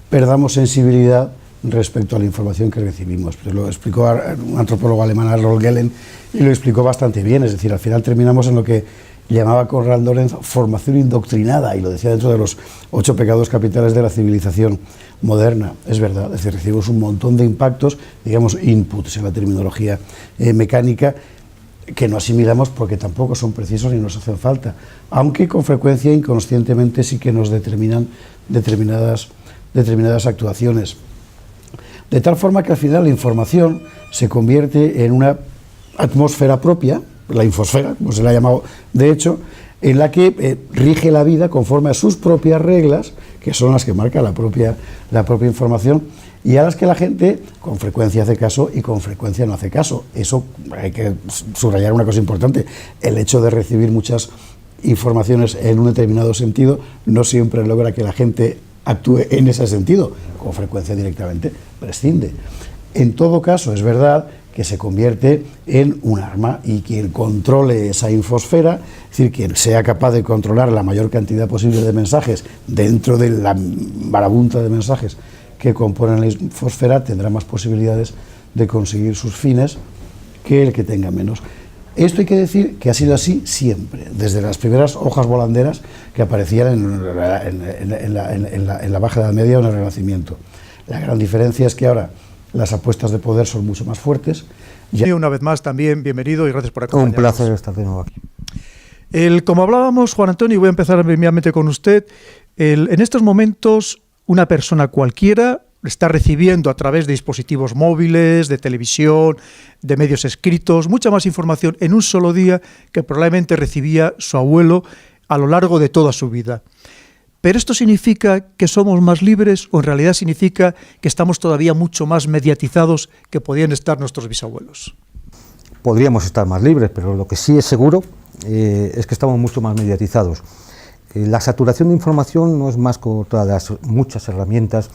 perdamos sensibilidad respecto a la información que recibimos. Pues lo explicó un antropólogo alemán, Harold Gehlen, y lo explicó bastante bien. Es decir, al final terminamos en lo que llamaba Konrad Lorenz formación indoctrinada, y lo decía dentro de los 8 pecados capitales de la civilización moderna. Es verdad, es decir, recibimos un montón de impactos, digamos inputs en la terminología mecánica, que no asimilamos porque tampoco son precisos ni nos hacen falta, aunque con frecuencia inconscientemente sí que nos determinan determinadas actuaciones. De tal forma que al final la información se convierte en una atmósfera propia, la infosfera, como se la ha llamado de hecho, en la que rige la vida conforme a sus propias reglas, que son las que marca la propia información, y a las que la gente con frecuencia hace caso y con frecuencia no hace caso. Eso hay que subrayar una cosa importante: el hecho de recibir muchas informaciones en un determinado sentido no siempre logra que la gente actúe en ese sentido, con frecuencia directamente prescinde. En todo caso, es verdad que se convierte en un arma, y quien controle esa infosfera, es decir, quien sea capaz de controlar la mayor cantidad posible de mensajes dentro de la marabunta de mensajes que componen la infosfera, tendrá más posibilidades de conseguir sus fines que el que tenga menos. Esto hay que decir que ha sido así siempre, desde las primeras hojas volanderas que aparecían en la Baja Edad Media o en el Renacimiento. La gran diferencia es que ahora las apuestas de poder son mucho más fuertes. Y una vez más también, bienvenido y gracias por acompañarnos. Un placer estar de nuevo aquí. Como hablábamos, Juan Antonio, y voy a empezar inmediatamente con usted, en estos momentos una persona cualquiera está recibiendo a través de dispositivos móviles, de televisión, de medios escritos, mucha más información en un solo día que probablemente recibía su abuelo a lo largo de toda su vida. ¿Pero esto significa que somos más libres o en realidad significa que estamos todavía mucho más mediatizados que podían estar nuestros bisabuelos? Podríamos estar más libres, pero lo que sí es seguro es que estamos mucho más mediatizados. La saturación de información no es más que otra de las muchas herramientas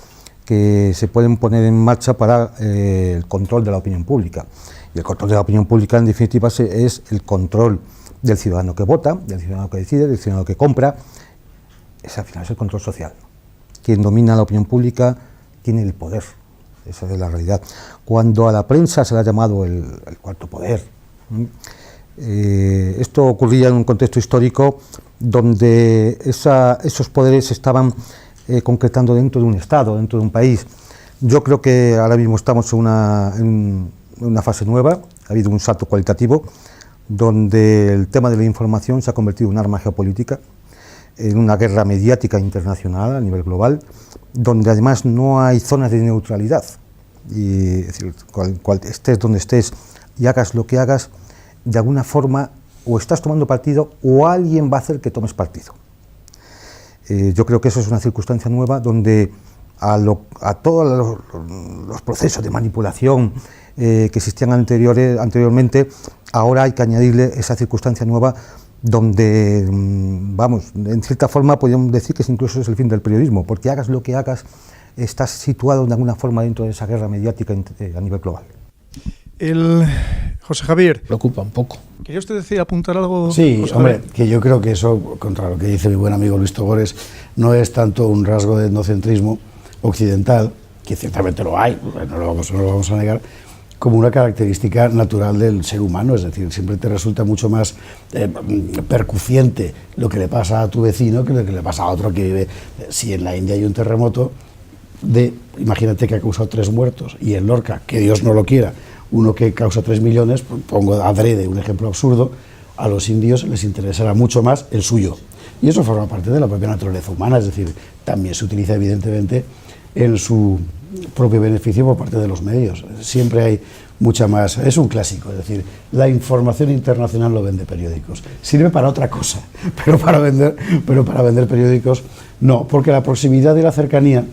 que se pueden poner en marcha para el control de la opinión pública. Y el control de la opinión pública, en definitiva, es el control del ciudadano que vota, del ciudadano que decide, del ciudadano que compra. Al final es el control social. Quien domina la opinión pública tiene el poder. Esa es la realidad. Cuando a la prensa se le ha llamado el cuarto poder, esto ocurría en un contexto histórico donde esos poderes se estaban concretando dentro de un Estado, dentro de un país. Yo creo que ahora mismo estamos en una fase nueva. Ha habido un salto cualitativo donde el tema de la información se ha convertido en un arma geopolítica, en una guerra mediática internacional a nivel global, donde además no hay zonas de neutralidad. Y, es decir, estés donde estés y hagas lo que hagas, de alguna forma o estás tomando partido o alguien va a hacer que tomes partido. Yo creo que eso es una circunstancia nueva donde a todos los procesos de manipulación que existían anteriormente, ahora hay que añadirle esa circunstancia nueva donde, vamos, en cierta forma podríamos decir que incluso es el fin del periodismo, porque hagas lo que hagas, estás situado de alguna forma dentro de esa guerra mediática a nivel global. José Javier. Preocupa un poco. ¿Quería usted decir, apuntar algo? Sí, José hombre, Javier? que yo creo que eso, contra lo que dice mi buen amigo Luis Togores, no es tanto un rasgo de etnocentrismo occidental, que ciertamente lo hay, no lo vamos a negar, como una característica natural del ser humano. Es decir, siempre te resulta mucho más percuciente lo que le pasa a tu vecino que lo que le pasa a otro que vive. Si en la India hay un terremoto, imagínate que ha causado 3 muertos, y en Lorca, que Dios no lo quiera, uno que causa 3 millones, pongo adrede un ejemplo absurdo, a los indios les interesará mucho más el suyo. Y eso forma parte de la propia naturaleza humana, es decir, también se utiliza evidentemente en su propio beneficio por parte de los medios. Siempre hay mucha más, es un clásico, es decir, la información internacional lo vende periódicos. Sirve para otra cosa, pero para vender periódicos no, porque la proximidad y la cercanía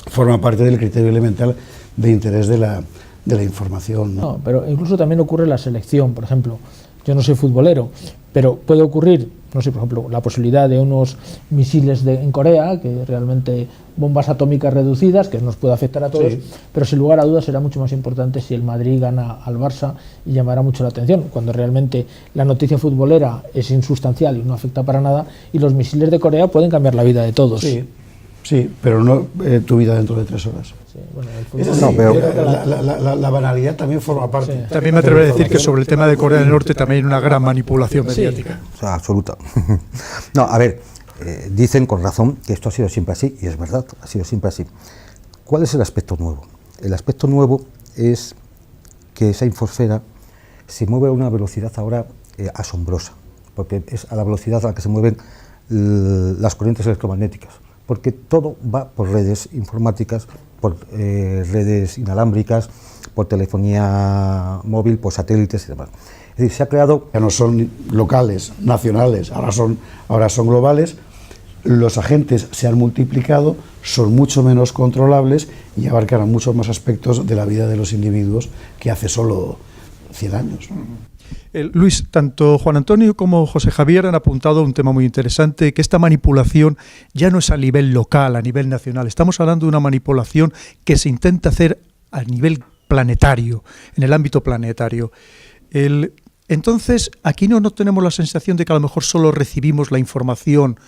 forma parte del criterio elemental de interés de la información, ¿no? No, pero incluso también ocurre la selección. Por ejemplo, yo no soy futbolero, pero puede ocurrir, no sé, por ejemplo, la posibilidad de unos misiles en Corea, que realmente bombas atómicas reducidas, que nos puede afectar a todos, sí. Pero sin lugar a dudas será mucho más importante si el Madrid gana al Barça y llamará mucho la atención, cuando realmente la noticia futbolera es insustancial y no afecta para nada, y los misiles de Corea pueden cambiar la vida de todos. Sí. Sí, pero no tu vida dentro de 3 horas. Sí, bueno, No, pero la banalidad también forma parte. Sí. También me atrevo a decir que sobre el tema de Corea del Norte también hay una gran manipulación mediática. O sea, absoluta. No, a ver, dicen con razón que esto ha sido siempre así, y es verdad, ha sido siempre así. ¿Cuál es el aspecto nuevo? El aspecto nuevo es que esa infosfera se mueve a una velocidad ahora asombrosa, porque es a la velocidad a la que se mueven las corrientes electromagnéticas, porque todo va por redes informáticas, por redes inalámbricas, por telefonía móvil, por satélites y demás. Es decir, se ha creado... Ya no son locales, nacionales, ahora son globales. Los agentes se han multiplicado, son mucho menos controlables y abarcan muchos más aspectos de la vida de los individuos que hace solo 100 años. Luis, tanto Juan Antonio como José Javier han apuntado a un tema muy interesante, que esta manipulación ya no es a nivel local, a nivel nacional. Estamos hablando de una manipulación que se intenta hacer a nivel planetario, en el ámbito planetario. Entonces, aquí no tenemos la sensación de que a lo mejor solo recibimos la información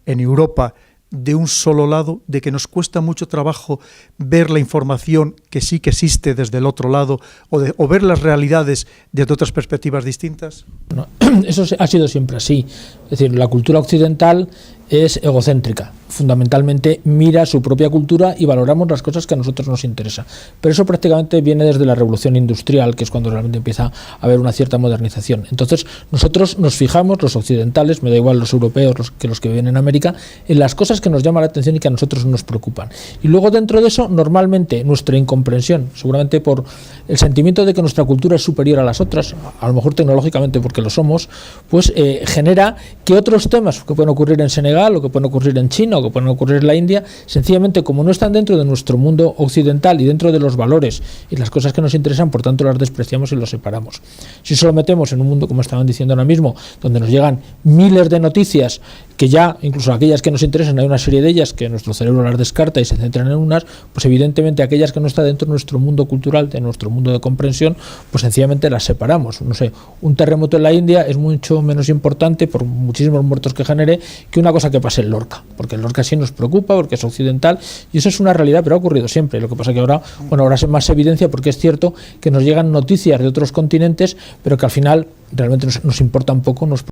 en Europa de un solo lado, de que nos cuesta mucho trabajo ver la información que sí que existe desde el otro lado, o ver las realidades desde otras perspectivas distintas? No, eso ha sido siempre así. Es decir, la cultura occidental es egocéntrica. Fundamentalmente mira su propia cultura y valoramos las cosas que a nosotros nos interesan. Pero eso prácticamente viene desde la revolución industrial, que es cuando realmente empieza a haber una cierta modernización. Entonces nosotros nos fijamos, los occidentales, me da igual los europeos los que viven en América, en las cosas que nos llaman la atención y que a nosotros nos preocupan. Y luego dentro de eso, normalmente nuestra incomprensión, seguramente por el sentimiento de que nuestra cultura es superior a las otras, a lo mejor tecnológicamente porque lo somos, pues genera que otros temas que pueden ocurrir en Senegal o que pueden ocurrir en China o que pueden ocurrir en la India, sencillamente como no están dentro de nuestro mundo occidental y dentro de los valores y las cosas que nos interesan, por tanto las despreciamos y los separamos. Si solo metemos en un mundo, como estaban diciendo ahora mismo, donde nos llegan miles de noticias, que ya, incluso aquellas que nos interesan, hay una serie de ellas que nuestro cerebro las descarta y se centran en unas, pues evidentemente aquellas que no están dentro de nuestro mundo cultural, de nuestro mundo de comprensión, pues sencillamente las separamos. No sé, un terremoto en la India es mucho menos importante, por muchísimos muertos que genere, que una cosa que pase en Lorca, porque en Lorca sí nos preocupa, porque es occidental, y eso es una realidad, pero ha ocurrido siempre. Lo que pasa que ahora es más evidencia, porque es cierto que nos llegan noticias de otros continentes, pero que al final realmente nos importa un poco, nos